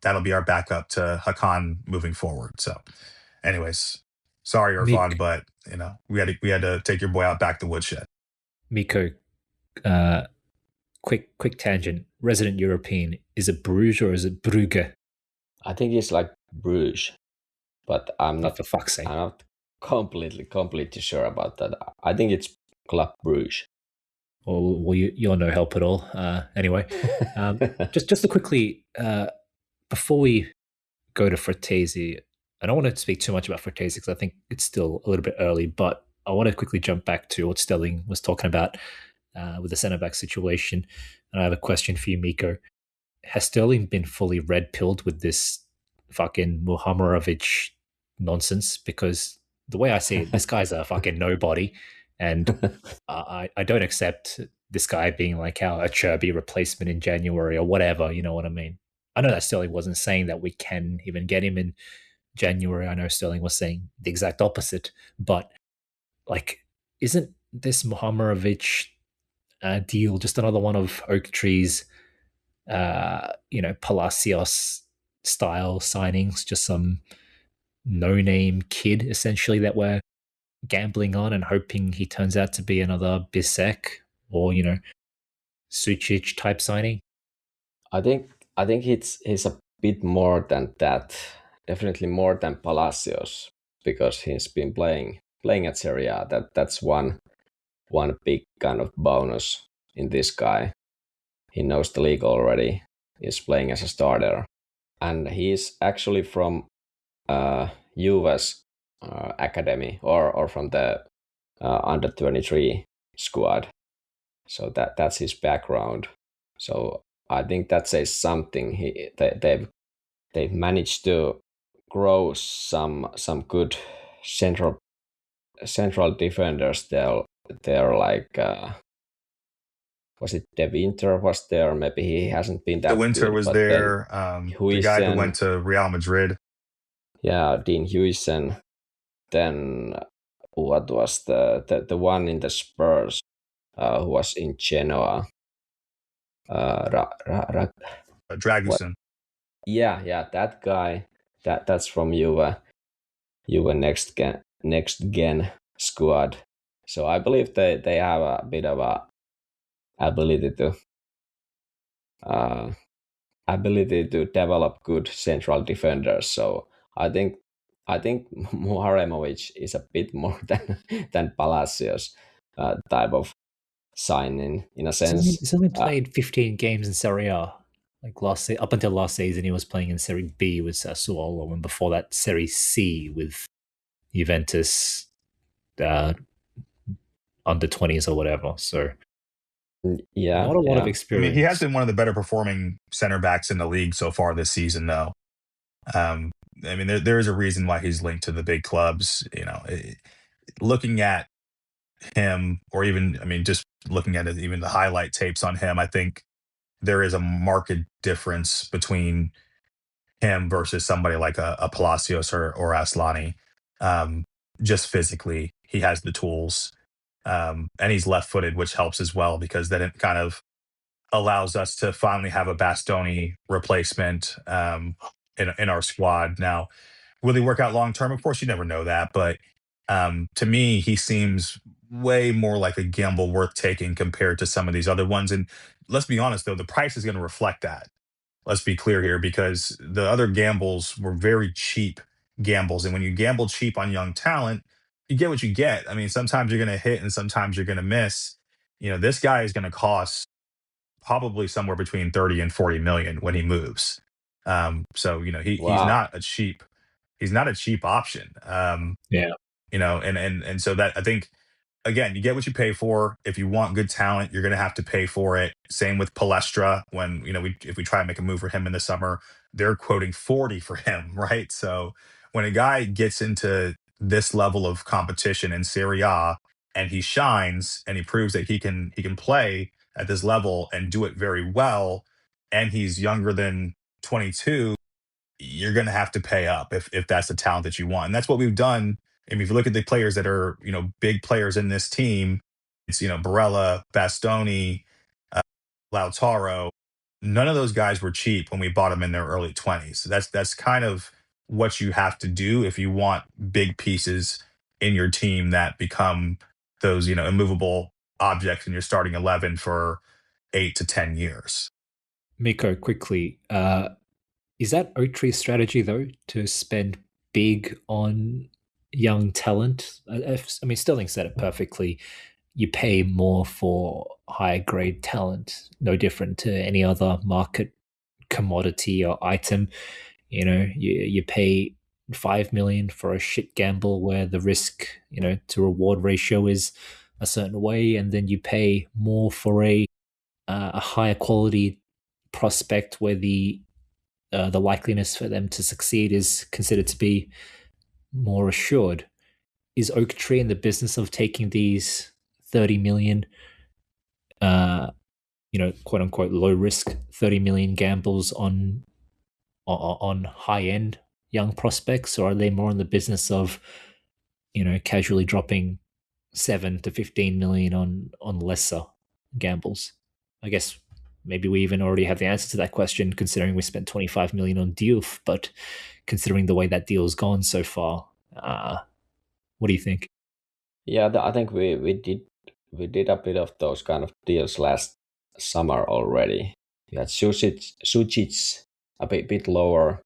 that'll be our backup to Hakan moving forward. So, anyways, sorry Irfan, Mik- but we had to take your boy out back the woodshed. Mikko, uh, quick tangent. Resident European, is it Bruges or is it Brugge? I think it's like Bruges, but I'm Oh, not. for fuck's sake. I'm not completely sure about that. I think it's Club Bruges. Well, you're no help at all. Anyway, just to quickly, before we go to Fratesi, I don't want to speak too much about Fratesi because I think it's still a little bit early, but I want to quickly jump back to what Sterling was talking about with the centre back situation. And I have a question for you, Mikko. Has Sterling been fully red pilled with this fucking Muhammorovic nonsense? Because the way I see it, this guy's a fucking nobody, and I don't accept this guy being like our Cherby replacement in January or whatever. You know what I mean? I know that Sterling wasn't saying that we can even get him in January. I know Sterling was saying the exact opposite, but like, isn't this Muhammorovic deal just another one of Oak Tree's Palacios style signings, just some no-name kid essentially that we're gambling on and hoping he turns out to be another Bisek or Sucic type signing? I think he's a bit more than that. Definitely more than Palacios because he's been playing at Serie A. That's one big kind of bonus in this guy. He knows the league already. He's playing as a starter, and he's actually from Juve's academy or from the under 23 squad. So that's his background. So I think that says something. They've managed to grow some good central defenders. They're like was it De Winter was there? Maybe he hasn't been The that Winter good. was But there. then The guy who Huijsen, went to Real Madrid. yeah, Dean Huijsen. Then what was the one in the Spurs? who was in Genoa. What? Dragusin. Yeah, that guy. That's from Juve next gen squad. So I believe they have a bit of a ability to uh, develop good central defenders. So I think Muharemovic is a bit more than Palacios type of signing in a sense. He's only played 15 games in Serie A. Like up until last season, he was playing in Serie B with Sassuolo, and before that, Serie C with Juventus under 20s or whatever. So Yeah, not a lot of I experience. mean, he has been one of the better performing center backs in the league so far this season, though. I mean, there is a reason why he's linked to the big clubs. Looking at him, or even, I mean, just looking at it, even the highlight tapes on him, I think there is a marked difference between him versus somebody like a Palacios or Aslani. Just physically, he has the tools, and he's left-footed, which helps as well because then it kind of allows us to finally have a Bastoni replacement in our squad. Now, will he work out long term? Of course, you never know that, but to me, he seems way more like a gamble worth taking compared to some of these other ones. And let's be honest, though, the price is going to reflect that. Let's be clear here, because the other gambles were very cheap gambles, and when you gamble cheap on young talent, you get what you get. I mean, sometimes you're going to hit, and sometimes you're going to miss. This guy is going to cost probably somewhere between 30 and 40 million when he moves. So he's wow. not a cheap option. Yeah. And so that, I think, again, you get what you pay for. If you want good talent, you're going to have to pay for it. Same with Palestra. When if we try and make a move for him in the summer, they're quoting 40 for him, right? So when a guy gets into this level of competition in Serie A and he shines and he proves that he can play at this level and do it very well, and he's younger than 22, you're going to have to pay up if that's the talent that you want. And that's what we've done. I mean, if you look at the players that are, big players in this team, it's, Barella, Bastoni, uh, Lautaro. None of those guys were cheap when we bought them in their early 20s. So that's kind of what you have to do if you want big pieces in your team that become those, immovable objects in your starting 11 for 8 to 10 years. Mikko, quickly, is that Oaktree's strategy, though, to spend big on young talent? I mean, Sterling said it perfectly. You pay more for higher grade talent, no different to any other market commodity or item. You pay 5 million for a shit gamble where the risk, to reward ratio is a certain way, and then you pay more for a higher quality prospect where the likeliness for them to succeed is considered to be more assured. Is Oaktree in the business of taking these 30 million, quote unquote, low risk 30 million gambles on high end young prospects, or are they more in the business of, casually dropping 7 to 15 million on lesser gambles? I guess maybe we even already have the answer to that question, considering we spent 25 million on Diouf, but considering the way that deal's gone so far, what do you think? Yeah, I think we did a bit of those kind of deals last summer already. We had Sucic a bit lower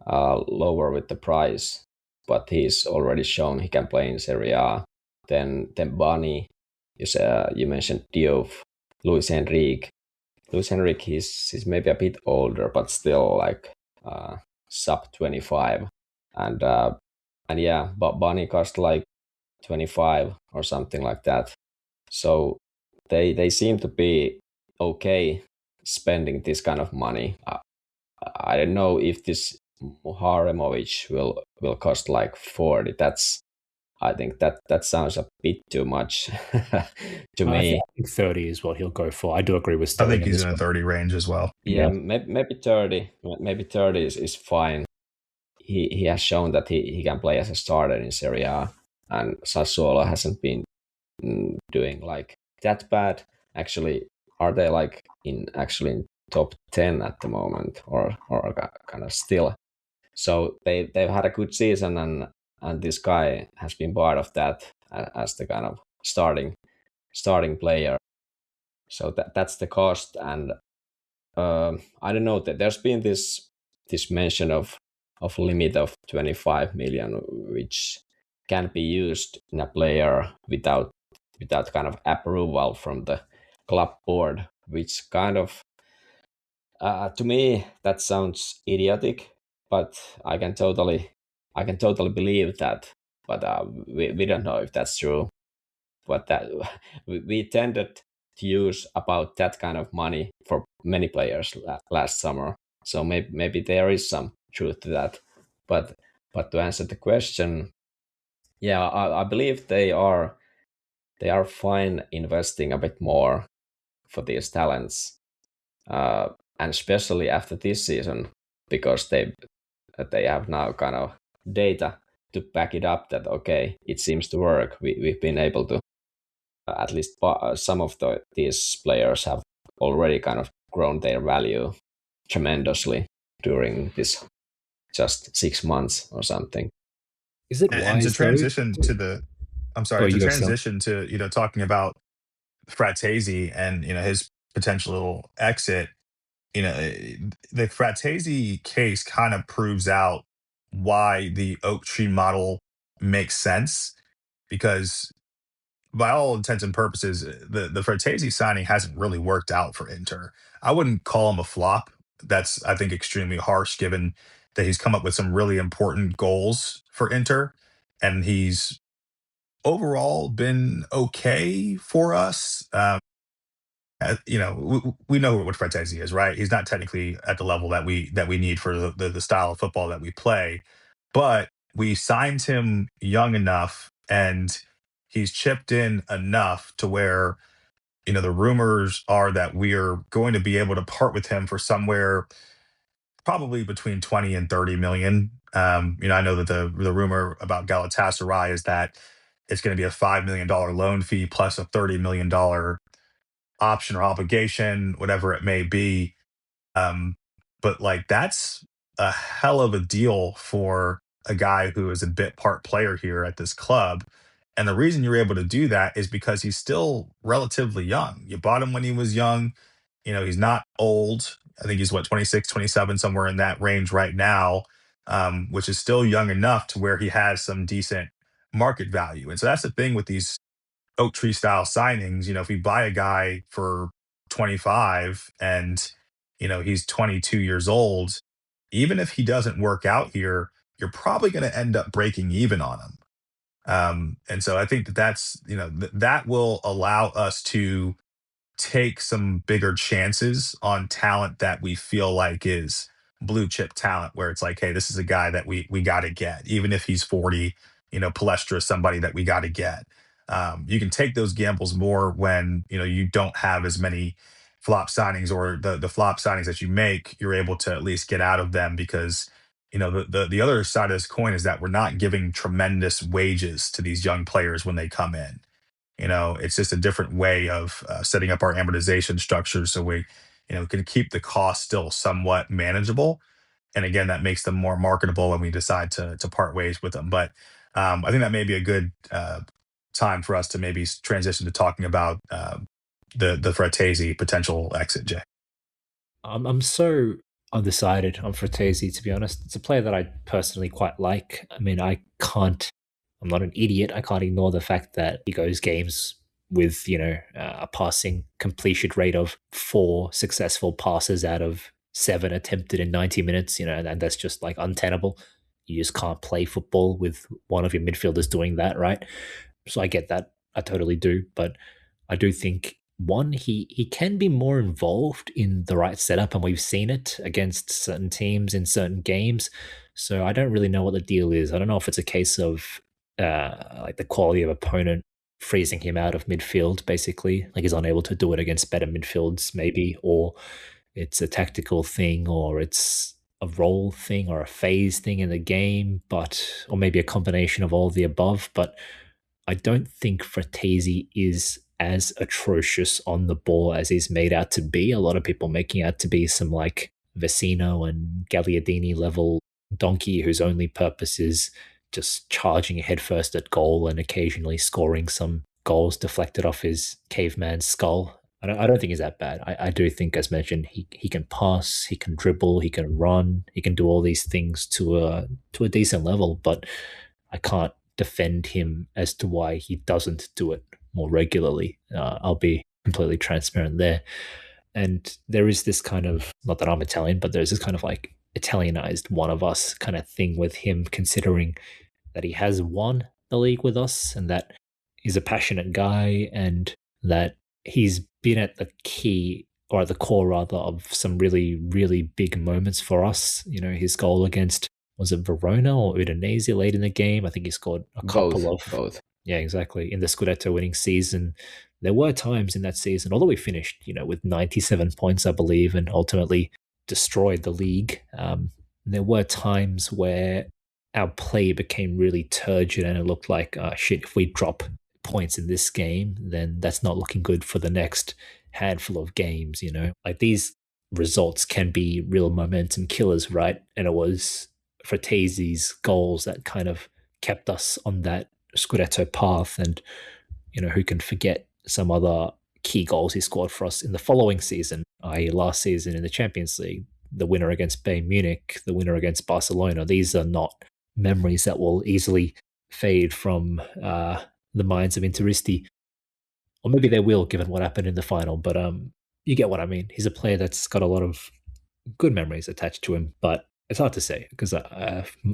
with the price, but he's already shown he can play in Serie A. Then Bani, you mentioned Diouf, Luis Enrique. Luis Enrique, he's maybe a bit older, but still like sub 25, and yeah, but Bani cost like 25 or something like that. So they seem to be okay spending this kind of money. I don't know if this Muharemovic will cost like 40. I think that sounds a bit too much to me. I think 30 is what he'll go for. I do agree with I Sterling. think he's in the 30 range as well. Yeah, maybe 30. Maybe 30 is fine. He has shown that he can play as a starter in Serie A, and Sassuolo hasn't been doing like that bad. Actually, are they like in top 10 at the moment, or kind of still? So they've had a good season, and this guy has been part of that as the kind of starting player. So that's the cost, and I don't know that there's been this mention of limit of 25 million, which can be used in a player without kind of approval from the club board, which kind of to me that sounds idiotic, but I can totally believe that, but we don't know if that's true. But that we tended to use about that kind of money for many players last summer. So maybe there is some truth to that. But to answer the question, yeah, I believe they are fine investing a bit more for these talents, and especially after this season, because they have now kind of data to back it up that okay, it seems to work. We've been able to at least some of these players have already kind of grown their value tremendously during this just 6 months or something. Is it And to wise though? transition to the, I'm Oh, sorry, to you go, Sal. transition to, talking about Fratesi and, his potential exit, the Fratesi case kind of proves out why the oak tree model makes sense, because by all intents and purposes, the Fratesi signing hasn't really worked out for Inter. I wouldn't call him a flop. That's, I think, extremely harsh given that he's come up with some really important goals for Inter, and he's overall been okay for us. We know what Fratesi is, right? He's not technically at the level that we need for the style of football that we play, but we signed him young enough, and he's chipped in enough to where the rumors are that we're going to be able to part with him for somewhere probably between 20 and 30 million. I know that the rumor about Galatasaray is that it's going to be a $5 million loan fee plus a $30 million option or obligation, whatever it may be. But like that's a hell of a deal for a guy who is a bit part player here at this club. And the reason you're able to do that is because he's still relatively young. You bought him when he was young. He's not old. I think he's what, 26, 27, somewhere in that range right now, which is still young enough to where he has some decent market value. And so that's the thing with these oak tree style signings. If we buy a guy for 25 and he's 22 years old, even if he doesn't work out here, you're probably going to end up breaking even on him. And so I think that's that will allow us to take some bigger chances on talent that we feel like is blue chip talent, where it's like, hey, this is a guy that we got to get, even if he's 40. Palestra is somebody that we got to get. You can take those gambles more when you don't have as many flop signings, or the flop signings that you make, you're able to at least get out of them, because the other side of this coin is that we're not giving tremendous wages to these young players when they come in. It's just a different way of setting up our amortization structure, so we can keep the cost still somewhat manageable. And again, that makes them more marketable when we decide to part ways with them. But I think that may be a good time for us to maybe transition to talking about the Fratesi potential exit, Jay. I'm so undecided on Fratesi, to be honest. It's a player that I personally quite like. I mean, I'm not an idiot. I can't ignore the fact that he goes games with, a passing completion rate of 4 successful passes out of 7 attempted in 90 minutes, and that's just like untenable. You just can't play football with one of your midfielders doing that, right? So I get that. I totally do. But I do think one, he can be more involved in the right setup, and we've seen it against certain teams in certain games. So I don't really know what the deal is. I don't know if it's a case of like the quality of opponent freezing him out of midfield, basically, like he's unable to do it against better midfields, maybe, or it's a tactical thing, or it's a role thing, or a phase thing in the game, or maybe a combination of all the above. But I don't think Fratesi is as atrocious on the ball as he's made out to be. A lot of people making out to be some like Vecino and Gagliardini level donkey whose only purpose is just charging headfirst at goal and occasionally scoring some goals deflected off his caveman skull. I don't think he's that bad. I do think, as mentioned, he can pass, he can dribble, he can run, he can do all these things to a decent level. But I can't defend him as to why he doesn't do it more regularly. I'll be completely transparent there. And there is this kind of, not that I'm Italian, but there's this kind of like Italianized one of us kind of thing with him, considering that he has won the league with us and that he's a passionate guy and that he's been at the key or at the core rather of some really, really big moments for us. You know, his goal against, was it Verona or Udinese late in the game? I think he scored a couple of both. Yeah, exactly. In the Scudetto winning season, there were times in that season, although we finished, with 97 points, I believe, and ultimately destroyed the league. There were times where our play became really turgid and it looked like, shit, if we drop points in this game, then that's not looking good for the next handful of games, Like these results can be real momentum killers, right? And it was Fratese's goals that kind of kept us on that Scudetto path. And, who can forget some other key goals he scored for us in the following season, i.e. last season in the Champions League, the winner against Bayern Munich, the winner against Barcelona. These are not memories that will easily fade from the minds of Interisti. Or maybe they will, given what happened in the final. But you get what I mean. He's a player that's got a lot of good memories attached to him, but it's hard to say because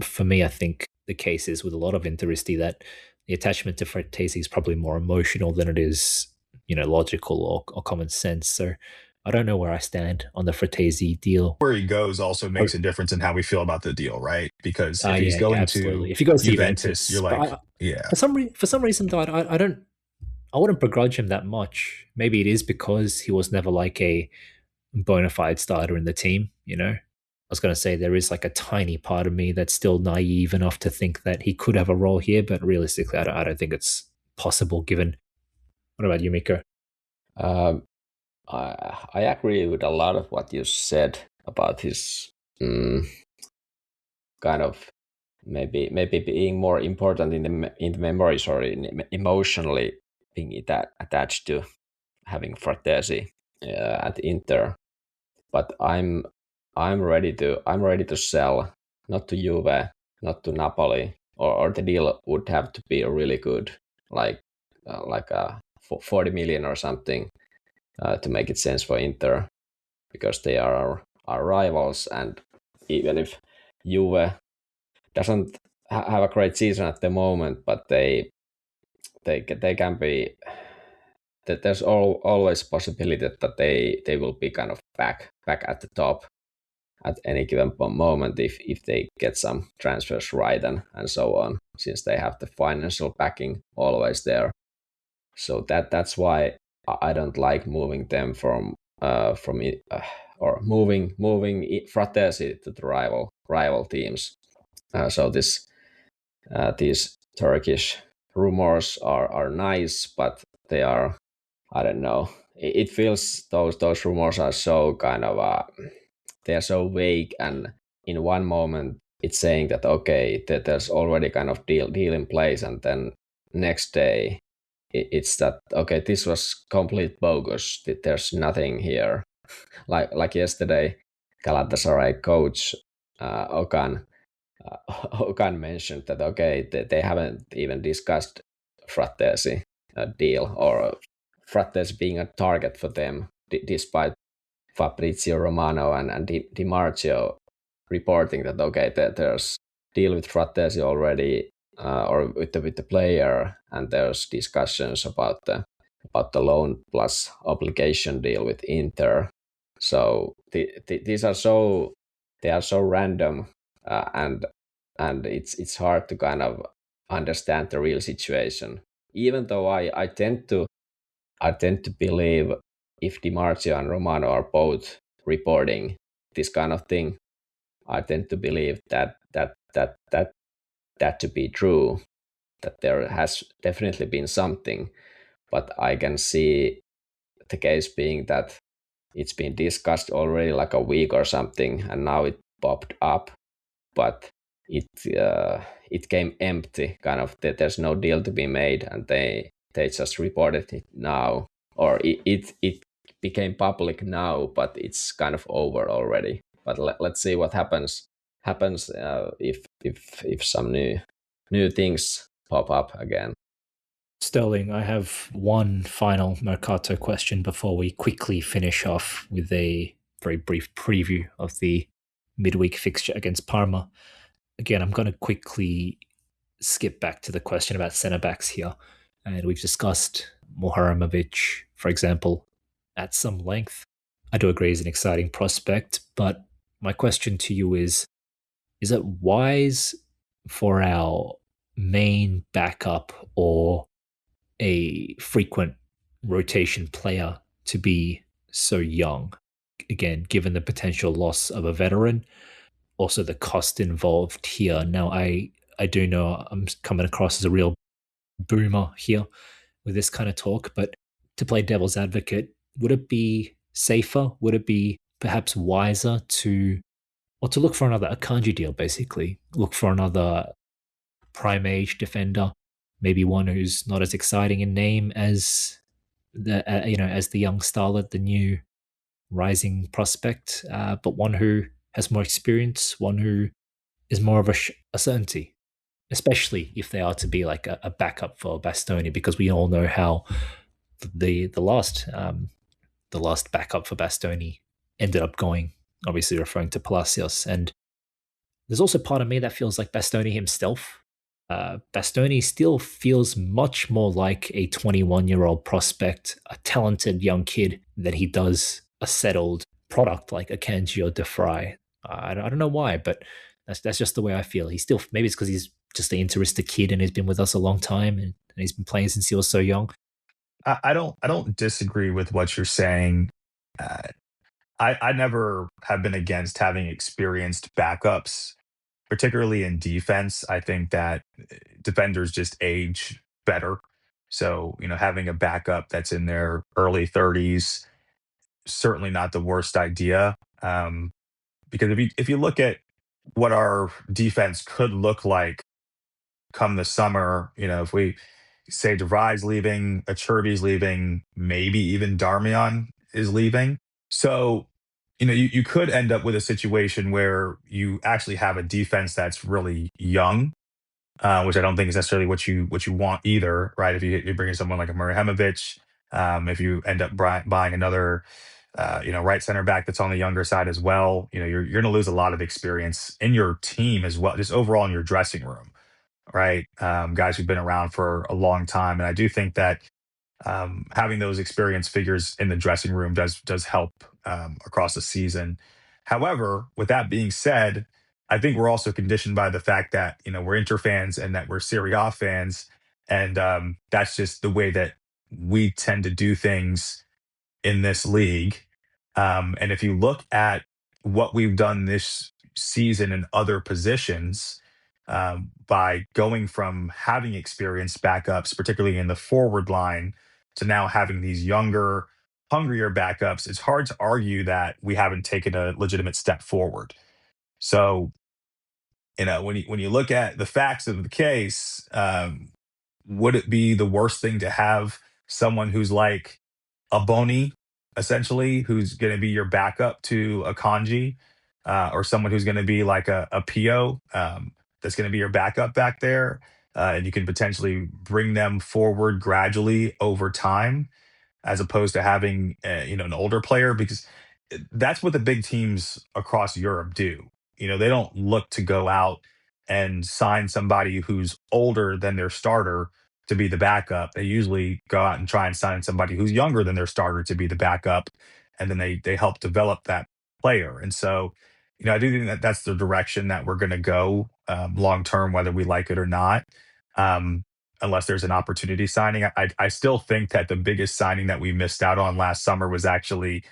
for me, I think the case is with a lot of Interisti that the attachment to Fratesi is probably more emotional than it is, logical or common sense. So I don't know where I stand on the Fratesi deal. Where he goes also makes a difference in how we feel about the deal, right? Because if he's going absolutely. to If he goes to Juventus, you're like, yeah. For some reason, though, I wouldn't begrudge him that much. Maybe it is because he was never like a bona fide starter in the team, I was going to say there is like a tiny part of me that's still naive enough to think that he could have a role here, but realistically, I don't think it's possible given. What about you, Mikko? I agree with a lot of what you said about his kind of maybe being more important in the memories or emotionally being attached to having Fratesi at Inter. But I'm ready to sell, not to Juve, not to Napoli, or the deal would have to be really good, like 40 million or something, to make it sense for Inter, because they are our rivals. And even if Juve doesn't have a great season at the moment, but they can be. That there's always possibility that they will be kind of back at the top at any given moment if they get some transfers right and so on, since they have the financial backing always there. So that's why I don't like moving them from or moving Fratesi to the rival teams. So these Turkish rumors are nice, but they are, I don't know. It feels those rumors are so kind of they are so vague, and in one moment it's saying that okay, that there's already kind of deal in place, and then next day it's that okay, this was complete bogus. There's nothing here. Like yesterday, Galatasaray coach Okan Okan mentioned that okay, they haven't even discussed Fratesi deal or Fratesi being a target for them, despite Fabrizio Romano and Di Marzio reporting that okay, there's deal with Fratesi already, or with the player, and there's discussions about the loan plus obligation deal with Inter. So these are so random, and it's hard to kind of understand the real situation. Even though I tend to believe if Di Marzio and Romano are both reporting this kind of thing, I tend to believe that to be true, that there has definitely been something. but I can see the case being that it's been discussed already like a week or something, and now it popped up, but it came empty. Kind of, there's no deal to be made, and they just reported it now, or it became public now, but it's kind of over already. But let's see what happens if some new things pop up again. Sterling, I have one final Mercato question before we quickly finish off with a very brief preview of the midweek fixture against Parma. Again, I'm going to quickly skip back to the question about centre backs here. And we've discussed Muharrimovic, for example, at some length. I do agree he's an exciting prospect, but my question to you is it wise for our main backup or a frequent rotation player to be so young? Again, given the potential loss of a veteran, also the cost involved here. Now, I do know I'm coming across as a real boomer here with this kind of talk, but to play devil's advocate, would it be safer? Would it be perhaps wiser to look for another Akanji deal, basically? Look for another prime age defender, maybe one who's not as exciting in name as as the young starlet, the new rising prospect, but one who has more experience, one who is more of a certainty, especially if they are to be like a backup for Bastoni, because we all know how the last backup for Bastoni ended up going. Obviously, referring to Palacios, and there's also part of me that feels like Bastoni himself. Bastoni still feels much more like a 21-year-old prospect, a talented young kid, than he does a settled product like Akanji or De Vrij. I don't know why, but that's just the way I feel. He's still, maybe it's because he's just an Interista kid and he's been with us a long time and he's been playing since he was so young. I don't disagree with what you're saying. Uh, I never have been against having experienced backups, particularly in defense. I think that defenders just age better. So, having a backup that's in their early 30s, certainly not the worst idea. Because if you look at what our defense could look like come the summer, if we say DeVry's leaving, Achirby's leaving, maybe even Darmian is leaving. So, you could end up with a situation where you actually have a defense that's really young, which I don't think is necessarily what you want either, right? If you bring in someone like a Murahimovic, if you end up buying another, right center back that's on the younger side as well, you're going to lose a lot of experience in your team as well, just overall in your dressing room, right? Guys who've been around for a long time, and I do think that having those experienced figures in the dressing room does help across the season. However, with that being said, I think we're also conditioned by the fact that we're Inter fans and that we're Serie A fans, and that's just the way that we tend to do things in this league. And if you look at what we've done this season in other positions, by going from having experienced backups, particularly in the forward line, to now having these younger, hungrier backups, it's hard to argue that we haven't taken a legitimate step forward. So, when you look at the facts of the case, would it be the worst thing to have someone who's like a Boni, essentially, who's going to be your backup to a Kanji, or someone who's going to be like a Pio, that's going to be your backup back there, and you can potentially bring them forward gradually over time, as opposed to having an older player, because that's what the big teams across Europe do. They don't look to go out and sign somebody who's older than their starter to be the backup. They usually go out and try and sign somebody who's younger than their starter to be the backup, and then they help develop that player. And so, I do think that that's the direction that we're going to go long term, whether we like it or not. Um, Unless there's an opportunity signing. I still think that the biggest signing that we missed out on last summer was actually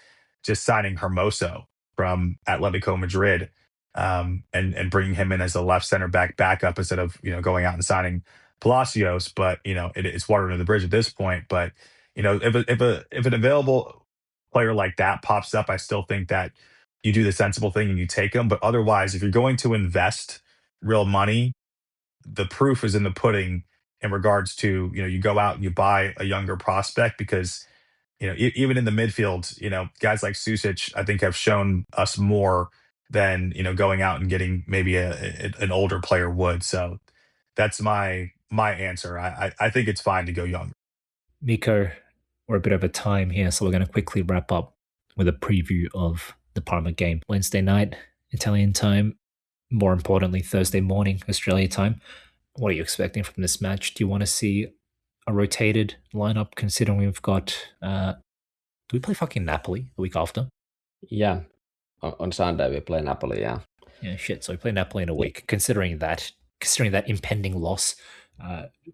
just signing Hermoso from Atletico Madrid, and bringing him in as a left center back backup instead of going out and signing Palacios, but it's water under the bridge at this point. But if an available player like that pops up, I still think that you do the sensible thing and you take him. But otherwise, if you're going to invest real money, the proof is in the pudding in regards to you go out and you buy a younger prospect because even in the midfield, guys like Susic, I think have shown us more than going out and getting maybe an older player would. So that's my answer. I think it's fine to go young. Mikko, we're a bit over time here, so we're going to quickly wrap up with a preview of the Parma game. Wednesday night, Italian time, more importantly, Thursday morning, Australia time. What are you expecting from this match? Do you want to see a rotated lineup considering we've got. Do we play fucking Napoli the week after? Yeah, on Sunday we play Napoli. Yeah. Yeah, shit. So we play Napoli in a week. Considering that impending loss,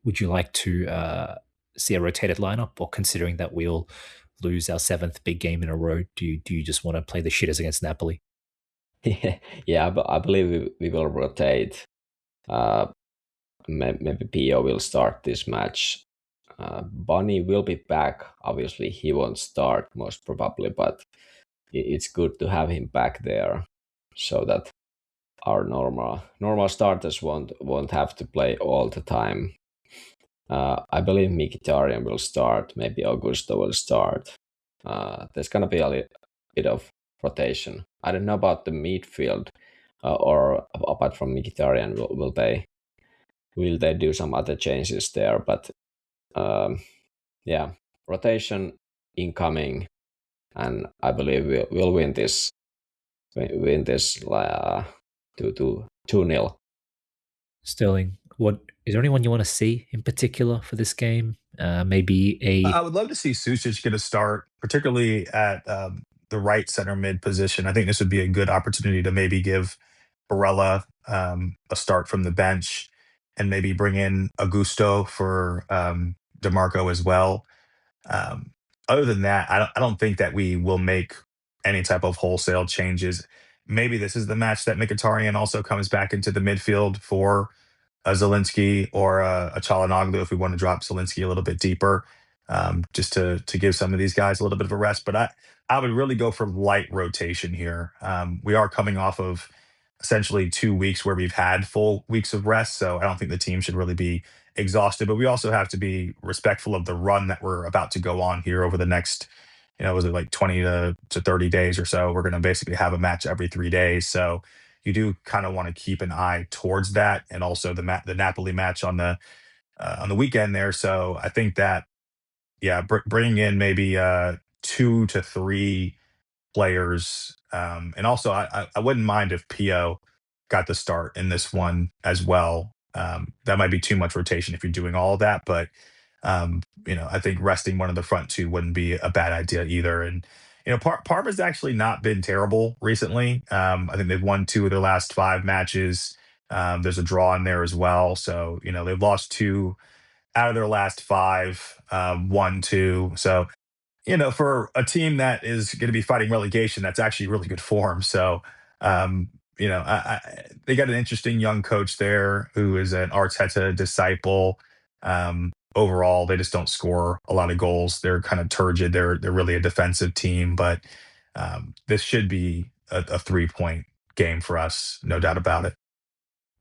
would you like to see a rotated lineup, or considering that we'll lose our 7th big game in a row, do you just want to play the shitters against Napoli? Yeah, but I believe we will rotate. Maybe Pio will start this match. Bunny will be back. Obviously, he won't start most probably, but it's good to have him back there so that our normal starters won't have to play all the time. I believe Mkhitaryan will start. Maybe Augusto will start. There's gonna be a bit of rotation. I don't know about the midfield, or apart from Mkhitaryan, will they do some other changes there? But yeah, rotation incoming, and I believe we'll win this. Win this 2-0. Sterling, what is there anyone you want to see in particular for this game? Maybe I would love to see Susic get a start, particularly at the right center mid position. I think this would be a good opportunity to maybe give Barella a start from the bench and maybe bring in Augusto for DeMarco as well. Um, Other than that, I don't think that we will make any type of wholesale changes. Maybe this is the match that Mkhitaryan also comes back into the midfield for a Zelensky or a Çalhanoğlu if we want to drop Zelensky a little bit deeper, just to give some of these guys a little bit of a rest. But I would really go for light rotation here. We are coming off of essentially 2 weeks where we've had full weeks of rest, so I don't think the team should really be exhausted. But we also have to be respectful of the run that we're about to go on here over the next, was it like 20 to 30 days or so? We're going to basically have a match every 3 days, so you do kind of want to keep an eye towards that, and also the Napoli match on the weekend there. So I think that yeah, bringing in maybe 2 to 3 players, and also I wouldn't mind if Pio got the start in this one as well. That might be too much rotation if you're doing all of that, but I think resting one of the front two wouldn't be a bad idea either. And Parma's actually not been terrible recently. I think they've won 2 of their last 5 matches. There's a draw in there as well, so they've lost 2 out of their last 5, won 2. So for a team that is going to be fighting relegation, that's actually really good form. So, they got an interesting young coach there who is an Arteta disciple. Overall, they just don't score a lot of goals. They're kind of turgid. They're really a defensive team, but this should be a 3-point game for us, no doubt about it.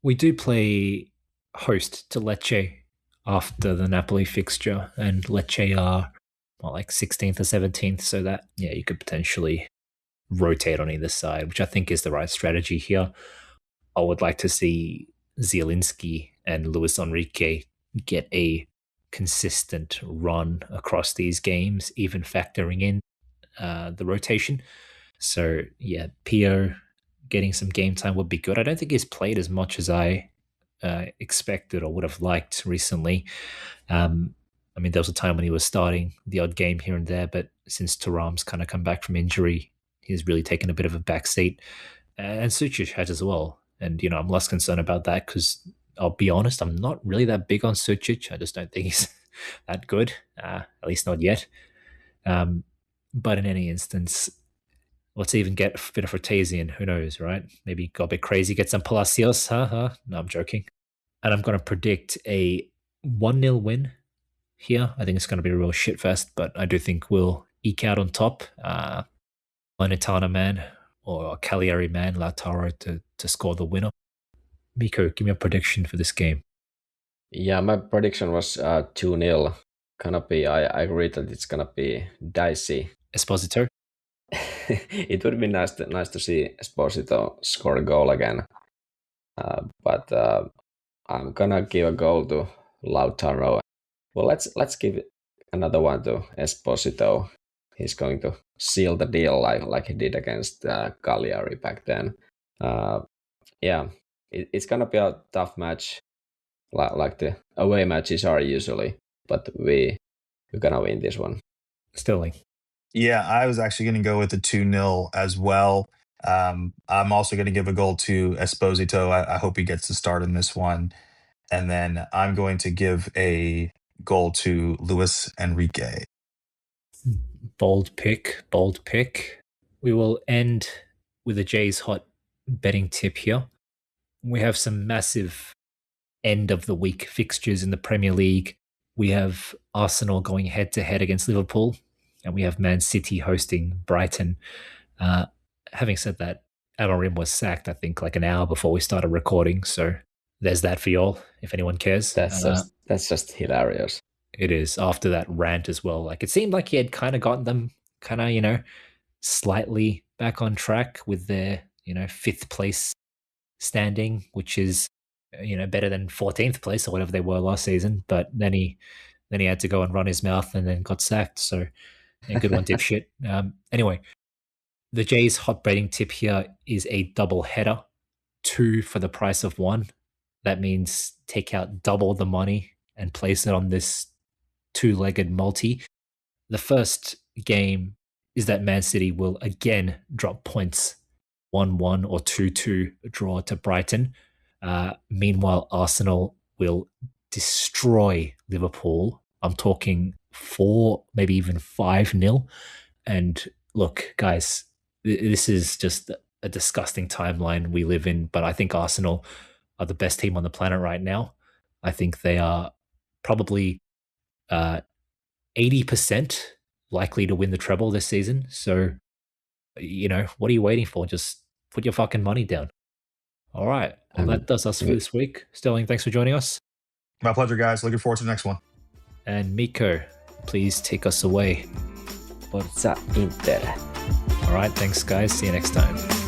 we do play host to Lecce after the Napoli fixture, and Lecce are like 16th or 17th, so that you could potentially rotate on either side, which I think is the right strategy here. I would like to see Zielinski and Luis Enrique get a consistent run across these games, even factoring in the rotation. So yeah, Pio getting some game time would be good. I don't think he's played as much as I expected or would have liked recently. I mean, there was a time when he was starting the odd game here and there, but since Thuram's kind of come back from injury, he's really taken a bit of a backseat. And Sucic has as well. And, I'm less concerned about that because I'll be honest, I'm not really that big on Sucic. I just don't think he's that good, at least not yet. But in any instance, let's even get a bit of Frotasian. Who knows, right? Maybe go a bit crazy, get some Palacios. No, I'm joking. And I'm going to predict a 1-0 win here. I think it's going to be a real shitfest, but I do think we'll eke out on top. Monetana man or Cagliari man, Lautaro to score the winner. Mikko, give me a prediction for this game. Yeah, my prediction was 2-0. Gonna be. I agree that it's gonna be dicey. Esposito? It would be nice to see Esposito score a goal again. But I'm gonna give a goal to Lautaro. Well, let's give another one to Esposito. He's going to seal the deal like he did against Cagliari back then. Yeah, it's gonna be a tough match, like the away matches are usually. But we're gonna win this one. Sterling. Yeah, I was actually going to go with the 2-0 as well. I'm also going to give a goal to Esposito. I hope he gets the start in this one. And then I'm going to give a goal to Luis Enrique. Bold pick, bold pick. We will end with a Jay's hot betting tip here. We have some massive end of the week fixtures in the Premier League. We have Arsenal going head to head against Liverpool, and we have Man City hosting Brighton. Having said that, Amorim was sacked, I think, like an hour before we started recording. So there's that for y'all, if anyone cares. That's just hilarious. It is, after that rant as well. Like, it seemed like he had kind of gotten them slightly back on track with their, 5th place standing, which is, better than 14th place or whatever they were last season. But then he had to go and run his mouth and then got sacked. So a good one, dipshit. Anyway, the Jays hot betting tip here is a double header, 2 for the price of 1. That means take out double the money and place it on this 2-legged multi. The first game is that Man City will again drop points, 1-1 or 2-2 draw to Brighton. Meanwhile, Arsenal will destroy Liverpool. I'm talking 4, maybe even 5-0. And look, guys, this is just a disgusting timeline we live in, but I think Arsenal are the best team on the planet right now. I think they are probably 80% likely to win the treble this season. So, what are you waiting for? Just put your fucking money down. All right. Well, that does us for this week. Sterling, thanks for joining us. My pleasure, guys. Looking forward to the next one. And Mikko, please take us away. Forza Inter. All right. Thanks, guys. See you next time.